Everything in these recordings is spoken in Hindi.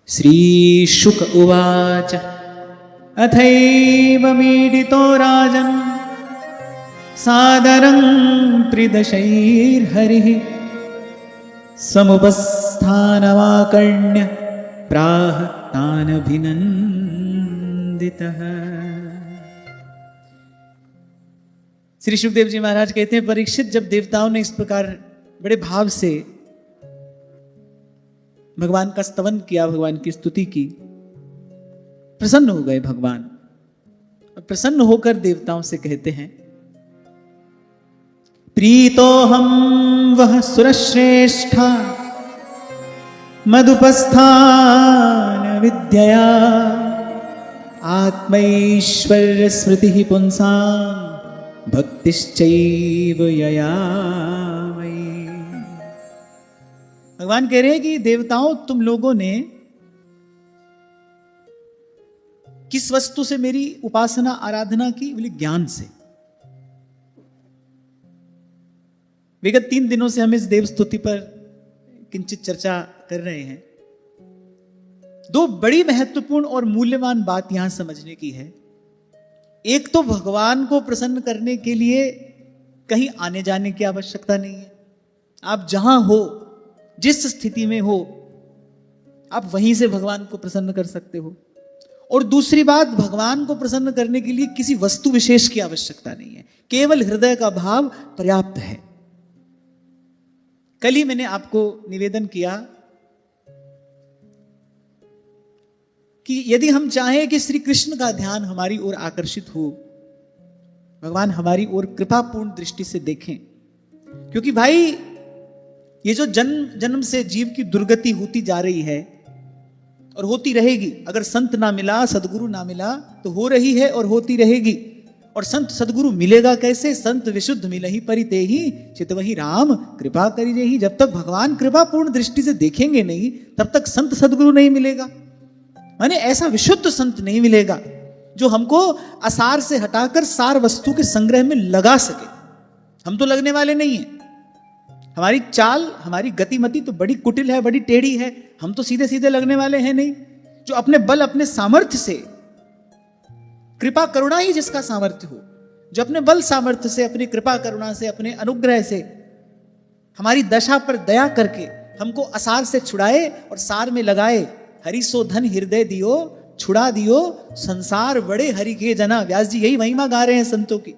श्रीशुक उवाच अथैवमीडितो राजन् सादरं त्रिदशैर्हरिः समुपस्थानमाकर्ण्य प्राह तानभिनन्दितः। श्री सुखदेव जी महाराज कहते हैं, परीक्षित, जब देवताओं ने इस प्रकार बड़े भाव से भगवान का स्तवन किया, भगवान की स्तुति की, प्रसन्न हो गए भगवान। और प्रसन्न होकर देवताओं से कहते हैं, प्रीतो हम वह सुरश्रेष्ठा मदुपस्थान विद्यया आत्मैश्वर्य स्मृति पुंसां भक्तिश्चैव यया वै। भगवान कह रहे हैं कि देवताओं, तुम लोगों ने किस वस्तु से मेरी उपासना आराधना की? बोले, ज्ञान से। विगत 3 दिनों से हम इस देव स्तुति पर किंचित चर्चा कर रहे हैं। 2 बड़ी महत्वपूर्ण और मूल्यवान बात यहां समझने की है। एक तो भगवान को प्रसन्न करने के लिए कहीं आने जाने की आवश्यकता नहीं है। आप जहां हो, जिस स्थिति में हो, आप वहीं से भगवान को प्रसन्न कर सकते हो। और दूसरी बात, भगवान को प्रसन्न करने के लिए किसी वस्तु विशेष की आवश्यकता नहीं है, केवल हृदय का भाव पर्याप्त है। कल ही मैंने आपको निवेदन किया कि यदि हम चाहें कि श्री कृष्ण का ध्यान हमारी ओर आकर्षित हो, भगवान हमारी ओर कृपापूर्ण दृष्टि से देखें, क्योंकि भाई ये जो जन्म जन्म से जीव की दुर्गति होती जा रही है और होती रहेगी, अगर संत ना मिला, सदगुरु ना मिला, तो हो रही है और होती रहेगी। और संत सदगुरु मिलेगा कैसे? संत विशुद्ध मिलहि परितेहि चितवहि राम कृपा करि जेहि। जब तक भगवान कृपापूर्ण दृष्टि से देखेंगे नहीं, तब तक संत सदगुरु नहीं मिलेगा। माने ऐसा विशुद्ध संत नहीं मिलेगा जो हमको असार से हटाकर सार वस्तु के संग्रह में लगा सके। हम तो लगने वाले नहीं हैं। हमारी चाल, हमारी गतिमति तो बड़ी कुटिल है, बड़ी टेढ़ी है। हम तो सीधे सीधे लगने वाले हैं नहीं। जो अपने बल, अपने सामर्थ्य से, कृपा करुणा ही जिसका सामर्थ्य हो, जो अपने बल सामर्थ्य से, अपनी कृपा करुणा से, अपने अनुग्रह से हमारी दशा पर दया करके हमको असार से छुड़ाए और सार में लगाए। हरि सो धन हृदय दियो, छुड़ा दियो संसार बड़े हरि के जना। व्यास जी यही महिमा गा रहे हैं संतों की।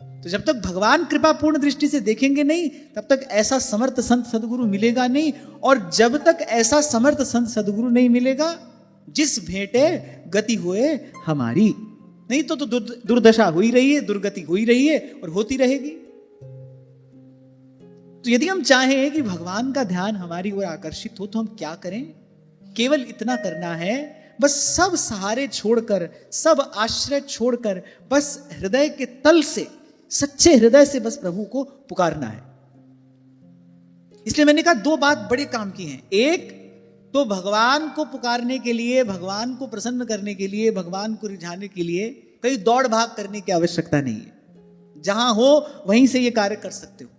तो जब तक भगवान कृपापूर्ण दृष्टि से देखेंगे नहीं, तब तक ऐसा समर्थ संत सदगुरु मिलेगा नहीं। और जब तक ऐसा समर्थ संत सदगुरु नहीं मिलेगा, जिस भेंटे गति हुए हमारी, नहीं तो दुर्दशा हुई रही है, दुर्गति हुई रही है और होती रहेगी। तो यदि हम चाहें कि भगवान का ध्यान हमारी ओर आकर्षित हो, तो हम क्या करें? केवल इतना करना है, बस सब सहारे छोड़कर, सब आश्रय छोड़कर, बस हृदय के तल से, सच्चे हृदय से बस प्रभु को पुकारना है। इसलिए मैंने कहा 2 बात बड़े काम की हैं। एक तो भगवान को पुकारने के लिए, भगवान को प्रसन्न करने के लिए, भगवान को रिझाने के लिए कहीं दौड़ भाग करने की आवश्यकता नहीं है। जहां हो वहीं से ये कार्य कर सकते हो।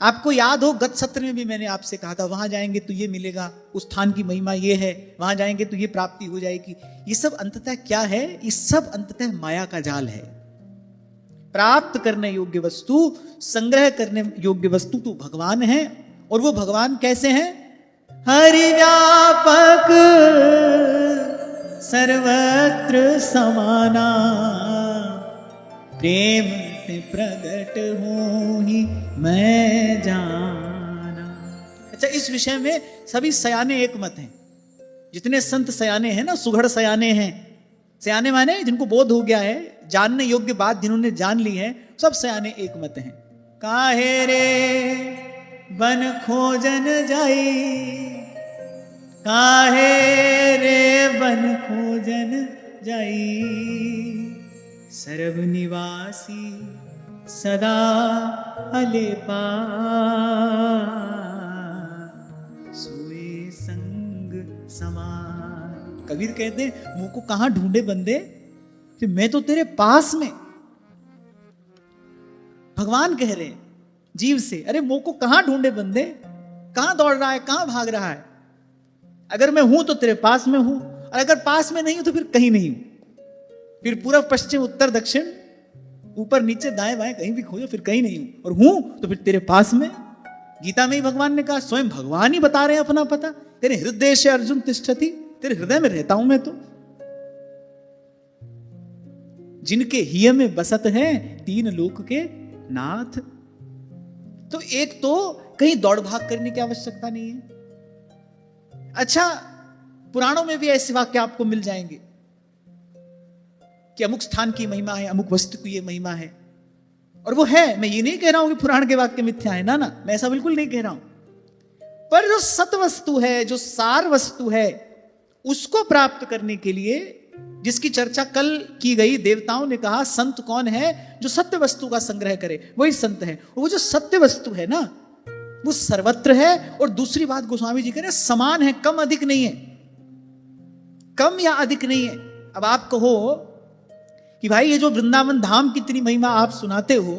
आपको याद हो, गत सत्र में भी मैंने आपसे कहा था, वहां जाएंगे तो ये मिलेगा, उस स्थान की महिमा ये है, वहां जाएंगे तो ये प्राप्ति हो जाएगी। ये सब अंततः क्या है? ये सब अंततः माया का जाल है। प्राप्त करने योग्य वस्तु, संग्रह करने योग्य वस्तु तो भगवान है। और वो भगवान कैसे हैं? हरि व्यापक सर्वत्र समाना, प्रेम में प्रगट हूं ही मैं जाना। अच्छा, इस विषय में सभी सयाने एक मत हैं। जितने संत सयाने हैं ना, सुघड़ सयाने हैं। सयाने माने जिनको बोध हो गया है, जानने योग्य बात जिन्होंने जान ली है, सब सयाने एक मत हैं। काहे रे बन खोजन जाई, काहे रे बन खोजन जाई, सर्व निवासी सदा अलेपा, सोए संग समान। कबीर कहते हैं, मुंह को कहां ढूंढे बंदे, कि मैं तो तेरे पास में। भगवान कह रहे हैं जीव से, अरे मुंह को कहां ढूंढे बंदे, कहां दौड़ रहा है, कहां भाग रहा है। अगर मैं हूं तो तेरे पास में हूं, और अगर पास में नहीं हूं तो फिर कहीं नहीं हूं। फिर पूर्व पश्चिम उत्तर दक्षिण ऊपर नीचे दाएं बाएं कहीं भी खोजो, फिर कहीं नहीं हूं, और हूं तो फिर तेरे पास में। गीता में ही भगवान ने कहा, स्वयं भगवान ही बता रहे हैं अपना पता, तेरे हृदय से अर्जुन तिष्ठति, तेरे हृदय में रहता हूं मैं तो। जिनके हिय में बसत है तीन लोक के नाथ। तो एक तो कहीं दौड़ भाग करने की आवश्यकता नहीं है। अच्छा, पुराणों में भी ऐसे वाक्य आपको मिल जाएंगे कि अमुक स्थान की महिमा है, अमुक वस्तु की ये महिमा है, और वो है। मैं ये नहीं कह रहा हूं कि पुराण के वाक्य मिथ्या है, ना, मैं ऐसा बिल्कुल नहीं कह रहा हूं। पर जो सत वस्तु है, जो सार वस्तु है, उसको प्राप्त करने के लिए, जिसकी चर्चा कल की गई, देवताओं ने कहा संत कौन है, जो सत्य वस्तु का संग्रह करे, वही संत है। वो जो सत्य वस्तु है ना, वो सर्वत्र है। और दूसरी बात गोस्वामी जी कह रहे हैं, समान है, कम अधिक नहीं है, कम या अधिक नहीं है। अब आप कहो कि भाई ये जो वृंदावन धाम की इतनी महिमा आप सुनाते हो,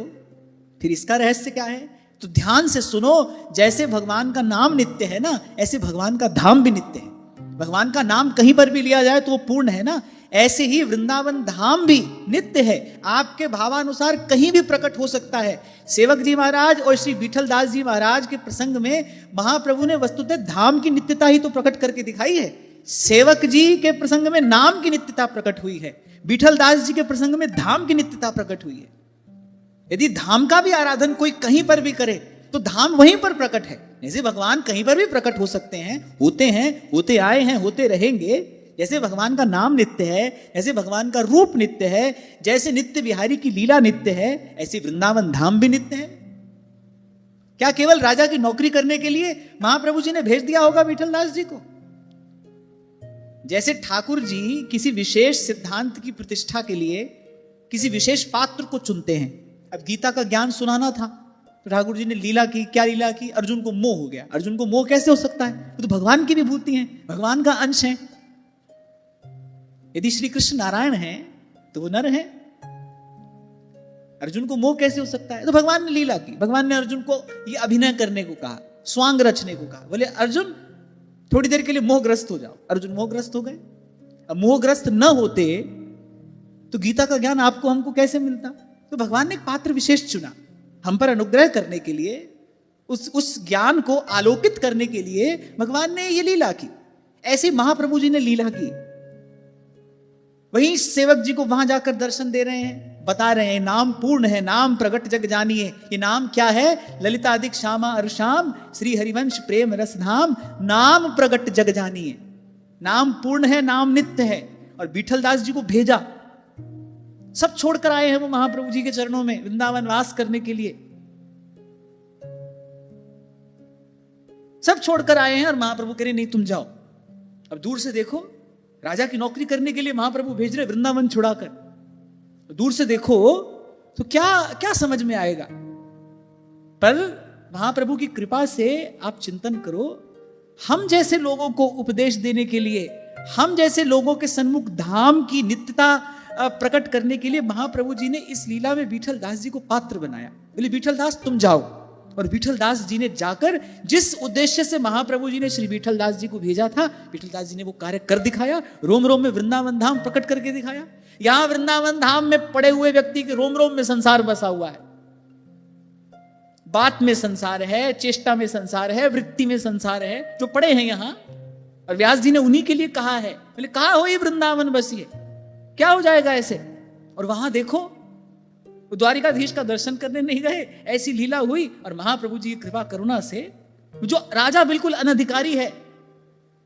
फिर इसका रहस्य क्या है? तो ध्यान से सुनो, जैसे भगवान का नाम नित्य है ना, ऐसे भगवान का धाम भी नित्य है। भगवान का नाम कहीं पर भी लिया जाए तो वो पूर्ण है ना, ऐसे ही वृंदावन धाम भी नित्य है। आपके भावानुसार कहीं भी प्रकट हो सकता है। सेवक जी महाराज और श्री विठल दास जी महाराज के प्रसंग में महाप्रभु ने वस्तुतः धाम की नित्यता ही तो प्रकट करके दिखाई है। सेवक जी के प्रसंग में नाम की नित्यता प्रकट हुई है, विठल दास जी के प्रसंग में धाम की नित्यता प्रकट हुई है। यदि धाम का भी आराधन कोई कहीं पर भी करे तो धाम वहीं पर प्रकट है। जैसे भगवान कहीं पर भी प्रकट हो सकते हैं, होते आए हैं, होते रहेंगे। जैसे भगवान का नाम नित्य है, ऐसे भगवान का रूप नित्य है, जैसे नित्य बिहारी की लीला नित्य है, ऐसी वृंदावन धाम भी नित्य है। क्या केवल राजा की नौकरी करने के लिए महाप्रभु जी ने भेज दिया होगा विठल दास जी को? जैसे ठाकुर जी किसी विशेष सिद्धांत की प्रतिष्ठा के लिए किसी विशेष पात्र को चुनते हैं। अब गीता का ज्ञान सुनाना था तो ठाकुर जी ने लीला की। क्या लीला की? अर्जुन को मोह हो गया। अर्जुन को मोह कैसे हो सकता है? वो तो भगवान की विभूति है, भगवान का अंश है। यदि श्री कृष्ण नारायण है तो वो नर है, अर्जुन को मोह कैसे हो सकता है? तो भगवान ने लीला की। भगवान ने अर्जुन को ये अभिनय करने को कहा, स्वांग रचने को कहा। बोले अर्जुन थोड़ी देर के लिए मोहग्रस्त हो जाओ। अर्जुन मोहग्रस्त हो गए। अब मोहग्रस्त न होते तो गीता का ज्ञान आपको हमको कैसे मिलता? तो भगवान ने एक पात्र विशेष चुना हम पर अनुग्रह करने के लिए, उस ज्ञान को आलोकित करने के लिए भगवान ने ये लीला की। ऐसे महाप्रभु जी ने लीला की। वही सेवक जी को वहां जाकर दर्शन दे रहे हैं, बता रहे हैं नाम पूर्ण है, नाम प्रगट जग जानिए। ये नाम क्या है? ललितादिक श्यामा अरुश्याम श्री हरिवंश प्रेम रस धाम, नाम प्रगट जग जानिए। नाम पूर्ण है, नाम नित्य है। और विठल दास जी को भेजा, सब छोड़कर आए हैं वो महाप्रभु जी के चरणों में वृंदावन वास करने के लिए। सब छोड़कर आए हैं और महाप्रभु कह रहे नहीं तुम जाओ। अब दूर से देखो, राजा की नौकरी करने के लिए महाप्रभु भेज रहे वृंदावन छुड़ाकर। दूर से देखो तो क्या क्या समझ में आएगा? पर महाप्रभु की कृपा से आप चिंतन करो, हम जैसे लोगों को उपदेश देने के लिए, हम जैसे लोगों के सन्मुख धाम की नित्यता प्रकट करने के लिए महाप्रभु जी ने इस लीला में विठल दास जी को पात्र बनाया। बोले विठल दास तुम जाओ। और विठल दास जी ने जाकर जिस उद्देश्य से महाप्रभु जी ने श्री विठल दास जी को भेजा था, विठल दास जी ने वो कार्य कर दिखाया। रोम रोम में वृंदावन धाम प्रकट करके दिखाया। यहां वृंदावन धाम में पड़े हुए व्यक्ति के रोम रोम में संसार बसा हुआ है। बात में संसार है, चेष्टा में संसार है, वृत्ति में संसार है, जो पड़े हैं यहां। और व्यास जी ने उन्हीं के लिए कहा है। बोले कहा हो ये वृंदावन बसिए, क्या हो जाएगा ऐसे? और वहां देखो द्वारिकाधीश का दर्शन करने नहीं गए, ऐसी लीला हुई। और महाप्रभु जी की कृपा करुणा से जो राजा बिल्कुल अनधिकारी है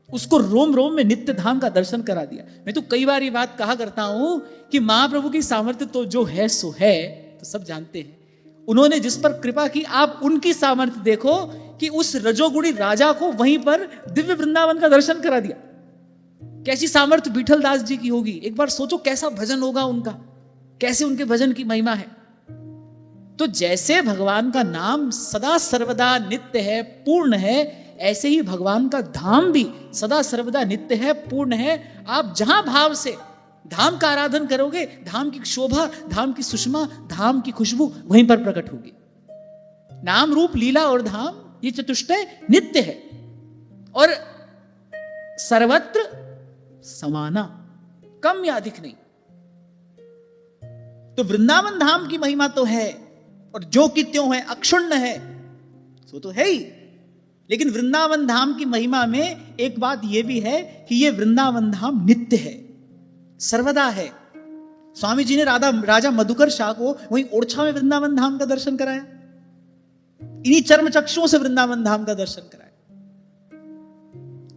उसको रोम रोम में नित्य धाम का दर्शन करा दिया। मैं तो कई बार ये बात कहा करता हूं कि महाप्रभु की सामर्थ्य तो जो है सो है, तो सब जानते हैं। उन्होंने जिस पर कृपा की, आप उनकी सामर्थ्य देखो कि उस रजोगुणी राजा को वहीं पर दिव्य वृंदावन का दर्शन करा दिया। कैसी सामर्थ्य विठल दास जी की होगी। एक बार सोचो कैसा भजन होगा उनका, कैसे उनके भजन की महिमा है। तो जैसे भगवान का नाम सदा सर्वदा नित्य है, पूर्ण है, ऐसे ही भगवान का धाम भी सदा सर्वदा नित्य है, पूर्ण है। आप जहां भाव से धाम का आराधन करोगे, धाम की शोभा, धाम की सुषमा, धाम की खुशबू वहीं पर प्रकट होगी। नाम रूप लीला और धाम ये चतुष्टय नित्य है। और सर्वत्र समाना, कम या अधिक नहीं। तो वृंदावन धाम की महिमा तो है, और जो कि त्यों है, अक्षुण्ण है, सो तो है ही। लेकिन वृंदावन धाम की महिमा में एक बात यह भी है कि यह वृंदावन धाम नित्य है, सर्वदा है। स्वामी जी ने राजा मधुकर शाह को वहीं ओरछा में वृंदावन धाम का दर्शन कराया, इन्हीं चर्म चक्षुओं से वृंदावन धाम का दर्शन कराया।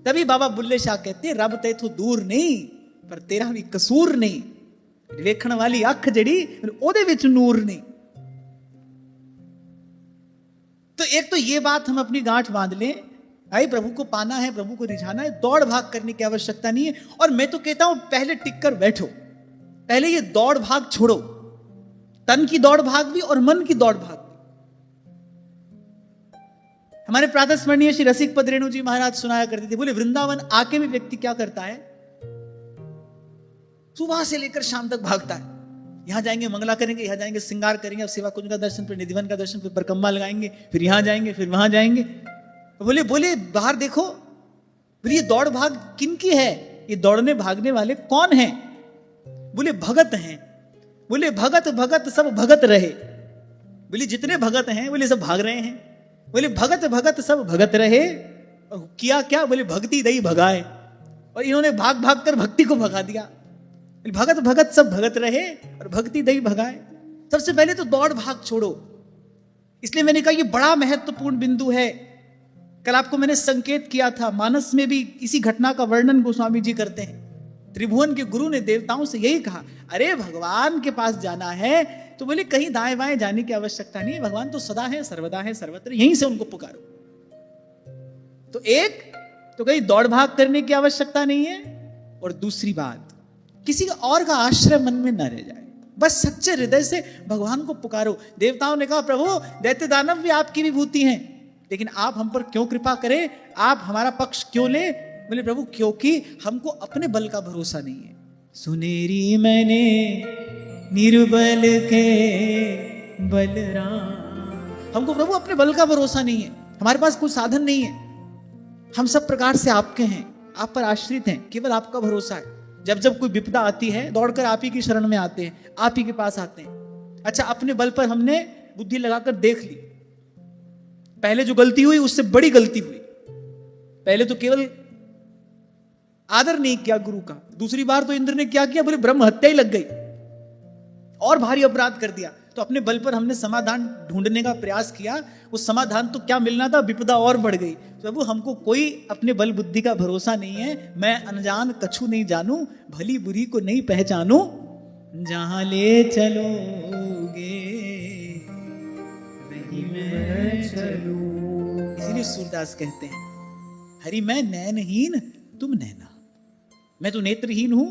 तभी बाबा बुल्ले शाह कहते हैं, रब तैथों दूर नहीं पर तेरा भी कसूर नहीं, वेखण वाली अख जड़ी ओदे विच नूर नहीं। तो एक तो ये बात हम अपनी गांठ बांध लें, भाई प्रभु को पाना है, प्रभु को रिझाना है, दौड़ भाग करने की आवश्यकता नहीं है। और मैं तो कहता हूं पहले टिक कर बैठो, पहले ये दौड़ भाग छोड़ो, तन की दौड़ भाग भी और मन की दौड़ भाग भी। हमारे प्रातः स्मरणीय श्री रसिक पद रेणु जी महाराज सुनाया करते थे, बोले वृंदावन आके भी व्यक्ति क्या करता है, सुबह से लेकर शाम तक भागता है। यहां जाएंगे मंगला करेंगे, यहां जाएंगे श्रृंगार करेंगे, अब सेवा कुंज का दर्शन, फिर निधिवन का दर्शन, फिर परिक्रमा लगाएंगे, फिर यहां जाएंगे, फिर वहां जाएंगे। बोले बाहर देखो, बोले ये दौड़ भाग किनकी है, ये दौड़ने भागने वाले कौन हैं? बोले भगत हैं। बोले भगत भगत सब भगत रहे। बोले जितने भगत हैं बोले सब भाग रहे हैं। बोले भगत भगत सब भगत रहे, और किया क्या, बोले भक्ति दई भगाए, और इन्होंने भाग भाग कर भक्ति को भगा दिया। भगत भगत सब भगत रहे और भक्ति दई भगाए। सबसे पहले तो दौड़ भाग छोड़ो। इसलिए मैंने कहा ये बड़ा महत्वपूर्ण बिंदु है। कल आपको मैंने संकेत किया था, मानस में भी इसी घटना का वर्णन गोस्वामी जी करते हैं। त्रिभुवन के गुरु ने देवताओं से यही कहा, अरे भगवान के पास जाना है तो बोले कहीं दाएं बाएं जाने की आवश्यकता नहीं है, भगवान तो सदा है, सर्वदा है, सर्वत्र, यहीं से उनको पुकारो। तो एक तो कहीं दौड़ भाग करने की आवश्यकता नहीं है, और दूसरी बात किसी और का आश्रय मन में न रह जाए, बस सच्चे हृदय से भगवान को पुकारो। देवताओं ने कहा प्रभु दैत्य दानव भी आपकी विभूति हैं, लेकिन आप हम पर क्यों कृपा करें, आप हमारा पक्ष क्यों ले? बोले प्रभु क्योंकि हमको अपने बल का भरोसा नहीं है। सुनेरी मैंने निर्बल के बलराम, हमको प्रभु अपने बल का भरोसा नहीं है, हमारे पास कोई साधन नहीं है, हम सब प्रकार से आपके हैं, आप पर आश्रित हैं, केवल आपका भरोसा है। जब जब कोई विपदा आती है दौड़कर आप ही की शरण में आते हैं, आप ही के पास आते हैं। अच्छा अपने बल पर हमने बुद्धि लगाकर देख ली, पहले जो गलती हुई उससे बड़ी गलती हुई। पहले तो केवल आदर नहीं किया गुरु का, दूसरी बार तो इंद्र ने क्या किया, बोले ब्रह्म हत्या ही लग गई, और भारी अपराध कर दिया। तो अपने बल पर हमने समाधान ढूंढने का प्रयास किया, वो समाधान तो क्या मिलना था, विपदा और बढ़ गई। प्रभु हमको कोई अपने बल बुद्धि का भरोसा नहीं है, मैं अनजान कछु नहीं जानू, भली बुरी को नहीं पहचानू, जहां ले चलोगे वहीं मैं चलूं। इसीलिए सूरदास कहते हैं, हरि मैं नैनहीन तुम नैना, मैं तो नेत्रहीन हूं।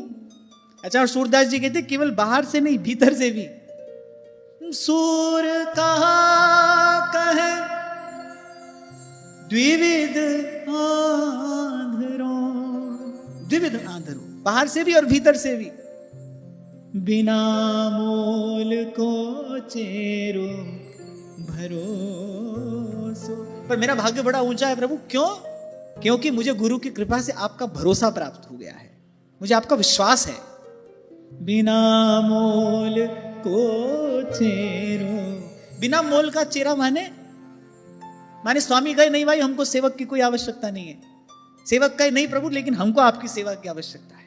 अच्छा और सूरदास जी कहते केवल बाहर से नहीं भीतर से भी। सूर कहा कहे द्विविध आंधरो, द्विविध आंधरो, बाहर से भी और भीतर से भी। बिना मोल को चेरो भरोसो, पर मेरा भाग्य बड़ा ऊंचा है प्रभु, क्यों? क्योंकि मुझे गुरु की कृपा से आपका भरोसा प्राप्त हो गया है, मुझे आपका विश्वास है। बिना मोल को चेरो, बिना मोल का चेरा माने स्वामी कहे नहीं भाई हमको सेवक की कोई आवश्यकता नहीं है, सेवक कहे नहीं प्रभु लेकिन हमको आपकी सेवा की आवश्यकता है।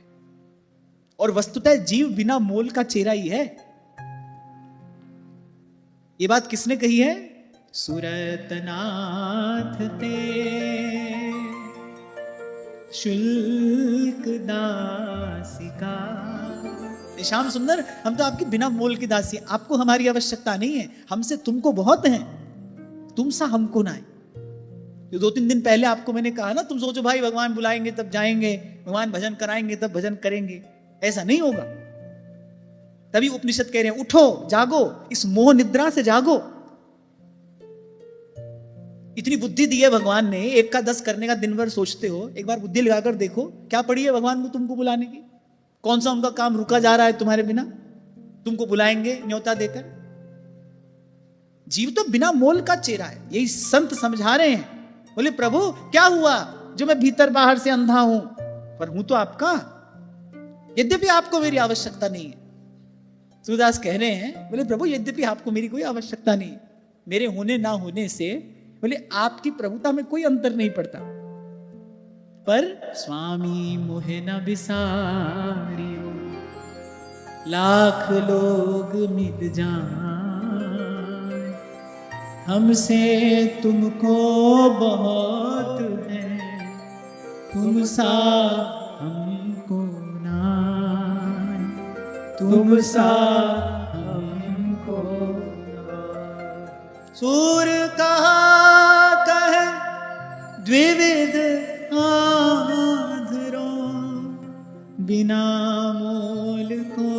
और वस्तुतः जीव बिना मोल का चेहरा ही है। ये बात किसने कही है? सुरतनाथ ते शुल्क दासिका। श्याम सुंदर हम तो आपकी बिना मोल की दासी, आपको हमारी आवश्यकता नहीं है, हमसे तुमको बहुत है, तुम सा हमको ना है। जो 2-3 दिन पहले आपको मैंने कहा ना, तुम सोचो भाई भगवान बुलाएंगे तब जाएंगे, भगवान भजन कराएंगे तब भजन करेंगे, ऐसा नहीं होगा। तभी उपनिषद कह रहे हैं उठो जागो, इस मोह निद्रा से जागो। इतनी बुद्धि दी है भगवान ने, 1 का 10 करने का दिन भर सोचते हो, एक बार बुद्धि लगाकर देखो क्या पड़ी है भगवान को तुमको बुलाने की। कौन सा उनका काम रुका जा रहा है तुम्हारे बिना? तुमको बुलाएंगे न्योता देकर। जीव तो बिना मोल का चेहरा है, यही संत समझा रहे हैं। बोले प्रभु क्या हुआ जो मैं भीतर बाहर से अंधा हूं, पर हूं तो आपका, यद्यपि आपको मेरी आवश्यकता नहीं है। सूरदास कह रहे हैं, बोले प्रभु यद्यपि आपको मेरी कोई आवश्यकता नहीं, मेरे होने ना होने से बोले आपकी प्रभुता में कोई अंतर नहीं पड़ता, पर स्वामी मोहे न बिसारियो, लाख लोग मिट जाए, हमसे तुमको बहुत है, तुम सा हमको ना, तुम सा हमको ना। सूर कहा कहे द्विविध आधरो, बिना मोल को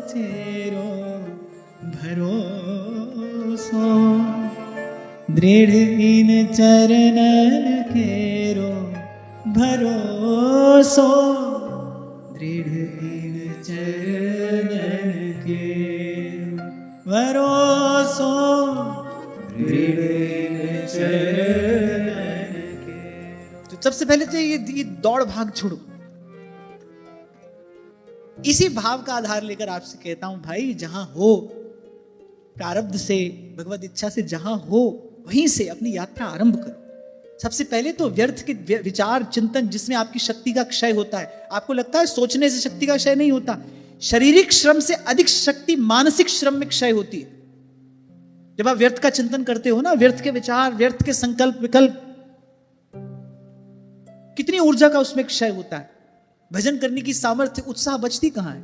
तेरो भरोसो, दृढ़ इन चरणन केरो भरोसो, दृढ़ इन चरणन केरो भरोसो, दृढ़ इन चरणन केरो। तो सबसे पहले तो ये दौड़ भाग छोड़ो। इसी भाव का आधार लेकर आपसे कहता हूं भाई, जहां हो प्रारब्ध से, भगवत इच्छा से जहां हो वहीं से अपनी यात्रा आरंभ करो। सबसे पहले तो व्यर्थ के विचार चिंतन जिसमें आपकी शक्ति का क्षय होता है। आपको लगता है सोचने से शक्ति का क्षय नहीं होता, शारीरिक श्रम से अधिक शक्ति मानसिक श्रम में क्षय होती है। जब आप व्यर्थ का चिंतन करते हो ना, व्यर्थ के विचार, व्यर्थ के संकल्प विकल्प, कितनी ऊर्जा का उसमें क्षय होता है। भजन करने की सामर्थ्य उत्साह बचती कहां है।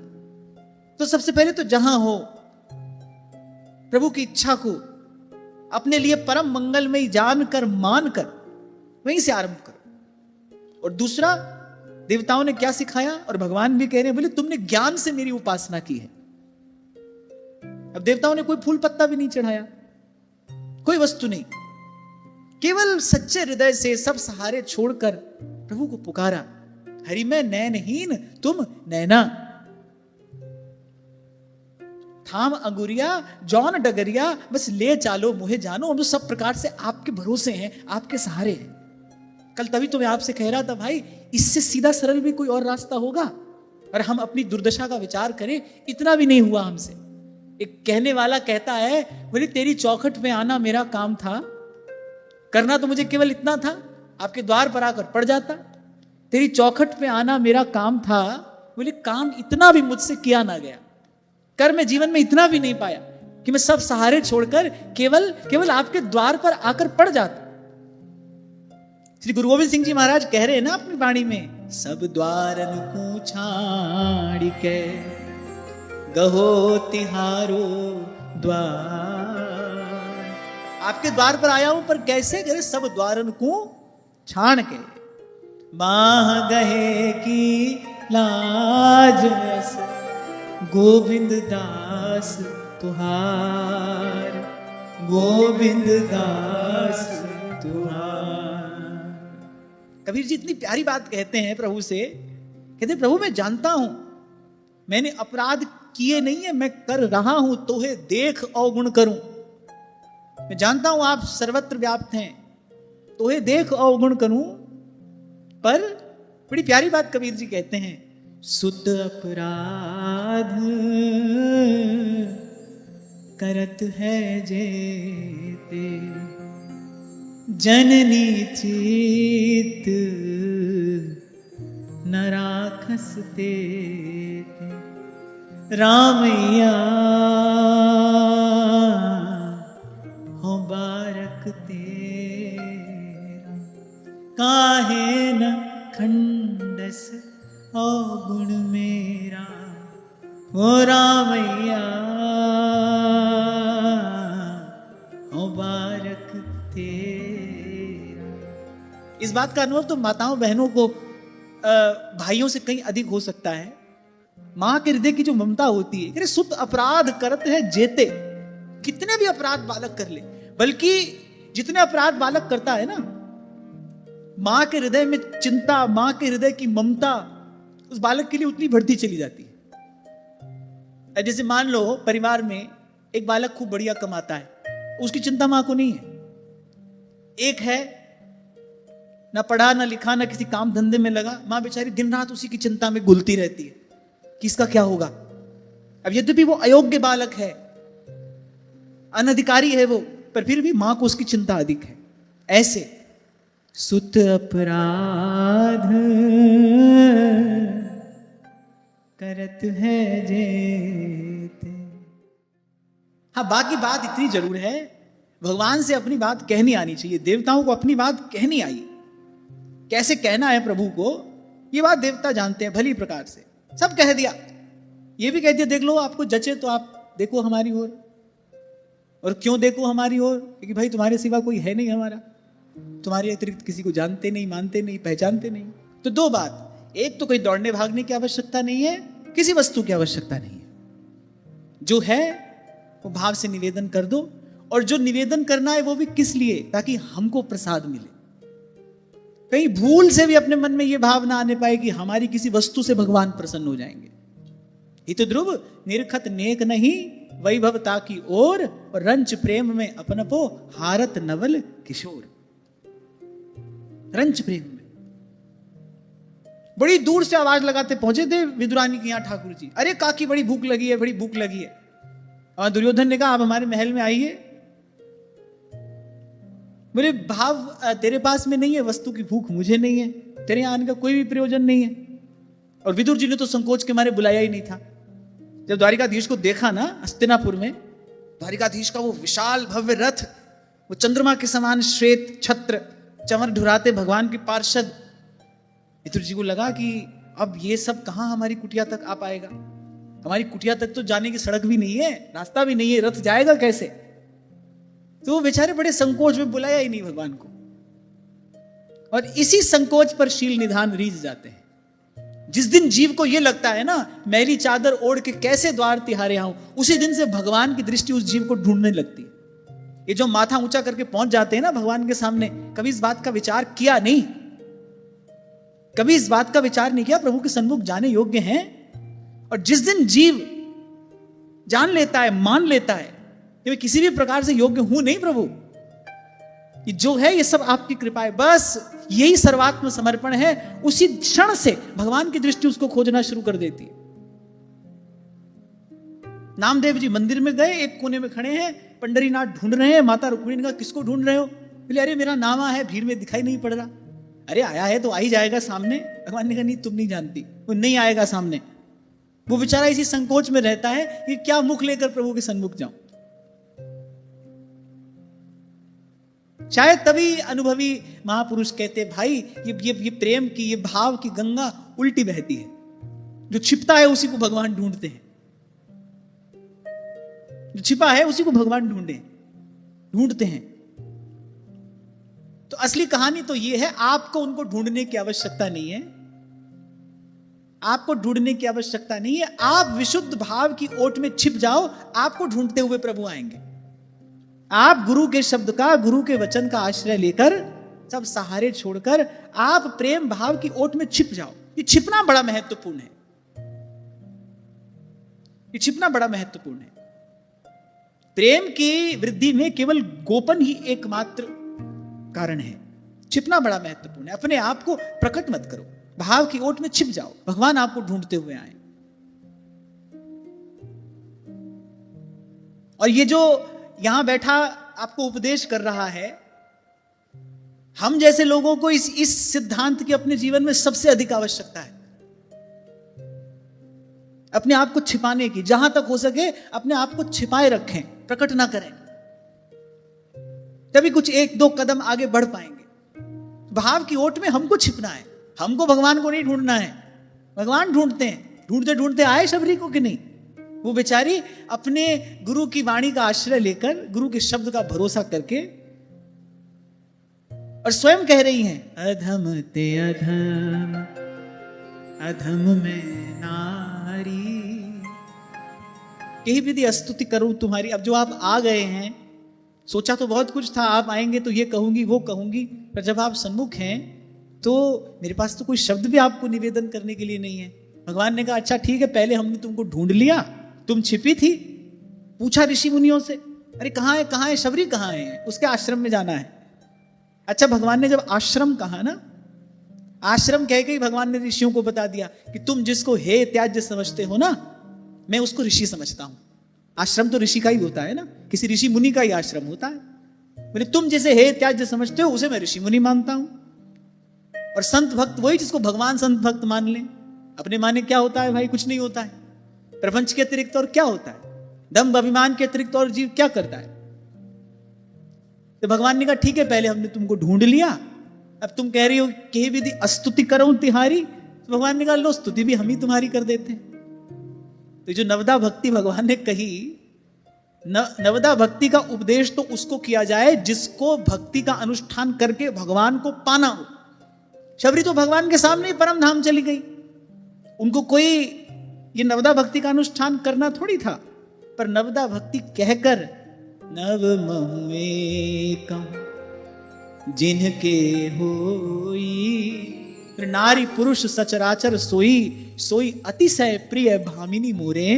तो सबसे पहले तो जहां हो प्रभु की इच्छा को अपने लिए परम मंगलमय जानकर मानकर वहीं से आरंभ करो। और दूसरा, देवताओं ने क्या सिखाया और भगवान भी कह रहे हैं, बोले तुमने ज्ञान से मेरी उपासना की है। अब देवताओं ने कोई फूल पत्ता भी नहीं चढ़ाया, कोई वस्तु नहीं, केवल सच्चे हृदय से सब सहारे छोड़कर प्रभु को पुकारा, हरि मैं नैनहीन तुम नैना, थाम अंगुरिया जौन डगरिया, बस ले चालो मुहे जानो। हम तो सब प्रकार से आपके भरोसे हैं, आपके सहारे हैं। कल तभी तो मैं आपसे कह रहा था भाई, इससे सीधा सरल भी कोई और रास्ता होगा? और हम अपनी दुर्दशा का विचार करें, इतना भी नहीं हुआ हमसे। एक कहने वाला कहता है, बोले तेरी चौखट में आना मेरा काम था, करना तो मुझे केवल इतना था, आपके द्वार पर आकर पड़ जाता। तेरी चौखट में आना मेरा काम था, बोले काम इतना भी मुझसे किया ना गया, कर मैं जीवन में इतना भी नहीं पाया कि मैं सब सहारे छोड़कर केवल आपके द्वार पर आकर पड़ जाता। श्री गुरु गोविंद सिंह जी महाराज कह रहे हैं ना अपनी वाणी में, सब द्वारन को छाड़ के गहो तिहारो द्वार। आपके द्वार पर आया हूं, पर कैसे करे? सब द्वारन को छाड़ के, माह गहे की लाज गोविंद दास तुहार, गोविंद दास तुहार। कबीर जी इतनी प्यारी बात कहते हैं प्रभु से, कहते प्रभु मैं जानता हूं मैंने अपराध किए नहीं है, मैं कर रहा हूं, तोहे देख अवगुण करूं। मैं जानता हूं आप सर्वत्र व्याप्त हैं, तोहे देख अवगुण करूं। पर बड़ी प्यारी बात कबीर जी कहते हैं, सुत अपराध करत है जेते, जननी चित न राखस तेते, रामैया हो बारक तेरा, काहे न खंडस अवगुण मेरा, ओ रामैया हो बारक तेरा। इस बात का अनुभव तो माताओं बहनों को भाइयों से कहीं अधिक हो सकता है। मां के हृदय की जो ममता होती है, अरे सुत अपराध करते हैं जेते, कितने भी अपराध बालक कर ले, बल्कि जितने अपराध बालक करता है ना, मां के हृदय में चिंता, मां के हृदय की ममता उस बालक के लिए उतनी बढ़ती चली जाती है। जैसे मान लो परिवार में एक बालक खूब बढ़िया कमाता है, उसकी चिंता मां को नहीं है। एक है ना पढ़ा ना लिखा ना किसी काम धंधे में लगा, माँ बेचारी दिन रात उसी की चिंता में घुलती रहती है कि इसका क्या होगा। अब यद्यपि वो अयोग्य बालक है, अनधिकारी है वो, पर फिर भी मां को उसकी चिंता अधिक है। ऐसे सुत अपराध करत है जेते। हाँ, बाकी बात इतनी जरूर है, भगवान से अपनी बात कहनी आनी चाहिए। देवताओं को अपनी बात कहनी आई, कैसे कहना है प्रभु को, ये बात देवता जानते हैं भली प्रकार से। सब कह दिया, ये भी कह दिया देख लो आपको जचे तो आप देखो हमारी ओर। और क्यों देखो हमारी ओर? क्योंकि भाई तुम्हारे सिवा कोई है नहीं हमारा, तुम्हारे अतिरिक्त किसी को जानते नहीं, मानते नहीं, पहचानते नहीं। तो दो बात, एक तो कोई दौड़ने भागने की आवश्यकता नहीं है, किसी वस्तु की आवश्यकता नहीं है, जो है वो भाव से निवेदन कर दो। और जो निवेदन करना है वो भी किस लिए? ताकि हमको प्रसाद मिले। कहीं भूल से भी अपने मन में ये भाव ना आने पाए कि हमारी किसी वस्तु से भगवान प्रसन्न हो जाएंगे। हित ध्रुव निरखत नेक नहीं, वैभवता की ओर, और रंच प्रेम में अपनपो हारत नवल किशोर। रंच प्रेम में बड़ी दूर से आवाज लगाते पहुंचे थे विदुरानी के यहां ठाकुर जी, अरे काकी बड़ी भूख लगी है, बड़ी भूख लगी है। और दुर्योधन ने कहा आप हमारे महल में आइए। बोले भाव तेरे पास में नहीं है, वस्तु की भूख मुझे नहीं है, तेरे यहां आने का कोई भी प्रयोजन नहीं है। और विदुर जी ने तो संकोच के मारे बुलाया ही नहीं था। जब द्वारिकाधीश को देखा ना हस्तिनापुर में, द्वारिकाधीश का वो विशाल भव्य रथ, वो चंद्रमा के समान श्वेत छत्र, चमर ढुराते भगवान के पार्षद, विदुर जी को लगा कि अब ये सब कहां हमारी कुटिया तक आ पाएगा। हमारी कुटिया तक तो जाने की सड़क भी नहीं है, रास्ता भी नहीं है, रथ जाएगा कैसे? तो वो बेचारे बड़े संकोच में बुलाया ही नहीं भगवान को। और इसी संकोच पर शील निधान रीझ जाते हैं। जिस दिन जीव को यह लगता है ना मैली चादर ओढ़ के कैसे द्वार तिहारे आऊं, उसी दिन से भगवान की दृष्टि उस जीव को ढूंढने लगती है। ये जो माथा ऊंचा करके पहुंच जाते हैं ना भगवान के सामने, कभी इस बात का विचार किया नहीं, कभी इस बात का विचार नहीं किया प्रभु के सन्मुख जाने योग्य हैं। और जिस दिन जीव जान लेता है, मान लेता है कि मैं किसी भी प्रकार से योग्य हूं नहीं प्रभु, ये जो है ये सब आपकी कृपा है, बस यही सर्वात्म समर्पण है, उसी क्षण से भगवान की दृष्टि उसको खोजना शुरू कर देती है। नामदेव जी मंदिर में गए, एक कोने में खड़े हैं, पंडरीनाथ ढूंढ रहे हैं। माता रुक्मिणी ने कहा किसको ढूंढ रहे हो? बोले अरे मेरा नामा है, भीड़ में दिखाई नहीं पड़ रहा। अरे आया है तो आ ही जाएगा सामने। भगवान ने कहा नहीं तुम नहीं जानती, वो नहीं आएगा सामने। वो बेचारा इसी संकोच में रहता है कि क्या मुख लेकर प्रभु के सन्मुख जाऊं। शायद तभी अनुभवी महापुरुष कहते भाई ये प्रेम की, ये भाव की गंगा उल्टी बहती है। जो छिपता है उसी को भगवान ढूंढते हैं, जो छिपा है उसी को भगवान ढूंढते हैं। तो असली कहानी तो ये है, आपको उनको ढूंढने की आवश्यकता नहीं है, आपको ढूंढने की आवश्यकता नहीं है। आप विशुद्ध भाव की ओट में छिप जाओ, आपको ढूंढते हुए प्रभु आएंगे। आप गुरु के शब्द का, गुरु के वचन का आश्रय लेकर, सब सहारे छोड़कर आप प्रेम भाव की ओट में छिप जाओ। ये छिपना बड़ा महत्वपूर्ण है, ये छिपना बड़ा महत्वपूर्ण है। प्रेम की वृद्धि में केवल गोपन ही एकमात्र कारण है। छिपना बड़ा महत्वपूर्ण है। अपने आप को प्रकट मत करो, भाव की ओट में छिप जाओ, भगवान आपको ढूंढते हुए आए। और ये जो यहां बैठा आपको उपदेश कर रहा है, हम जैसे लोगों को इस सिद्धांत की अपने जीवन में सबसे अधिक आवश्यकता है। अपने आप को छिपाने की, जहां तक हो सके अपने आप को छिपाए रखें, प्रकट ना करें, तभी कुछ एक दो कदम आगे बढ़ पाएंगे। भाव की ओट में हमको छिपना है, हमको भगवान को नहीं ढूंढना है। भगवान ढूंढते हैं, ढूंढते ढूंढते आए शबरी को कि नहीं। वो बेचारी अपने गुरु की वाणी का आश्रय लेकर, गुरु के शब्द का भरोसा करके, और स्वयं कह रही हैं अधम ते अधम, अधम में नारी, यही विधि स्तुति करूं तुम्हारी। अब जो आप आ गए हैं, सोचा तो बहुत कुछ था, आप आएंगे तो ये कहूंगी वो कहूंगी, पर जब आप सन्मुख हैं तो मेरे पास तो कोई शब्द भी आपको निवेदन करने के लिए नहीं है। भगवान ने कहा अच्छा ठीक है, पहले हमने तुमको ढूंढ लिया, तुम छिपी थी, पूछा ऋषि मुनियों से, अरे कहाँ है शबरी कहाँ है, उसके आश्रम में जाना है। अच्छा, भगवान ने जब आश्रम कहा ना, आश्रम कह के ही भगवान ने ऋषियों को बता दिया कि तुम जिसको हे त्याज्य समझते हो ना, मैं उसको ऋषि समझता हूं। आश्रम तो ऋषि का ही होता है ना, किसी ऋषि मुनि का ही आश्रम होता है। बोले तुम जिसे हे त्याज्य समझते हो उसे मैं ऋषि मुनि मानता हूं। और संत भक्त वही जिसको भगवान संत भक्त मान ले। अपने माने क्या होता है भाई? कुछ नहीं होता है। प्रपंच के अतिरिक्त और क्या होता है? दम्भ अभिमान के अतिरिक्त और जीव क्या करता है? तो भगवान ने कहा ठीक है, पहले हमने तुमको ढूंढ लिया, अब तुम कह रही हो कि विधि अस्तुति करूं तिहारी। तो भगवान ने कहा लो, स्तुति भी हम ही तुम्हारी कर देते हैं। तो जो नवदा भक्ति भगवान ने कही, नवदा भक्ति का उपदेश तो उसको किया जाए जिसको भक्ति का अनुष्ठान करके भगवान को पाना हो। शबरी तो भगवान के सामने ही परम धाम चली गई, उनको कोई ये नवदा भक्ति का अनुष्ठान करना थोड़ी था। पर नवदा भक्ति कहकर नव महुएकम जिनके होई, नारी पुरुष सचराचर सोई, सोई अतिशय प्रिय भामिनी मोरे,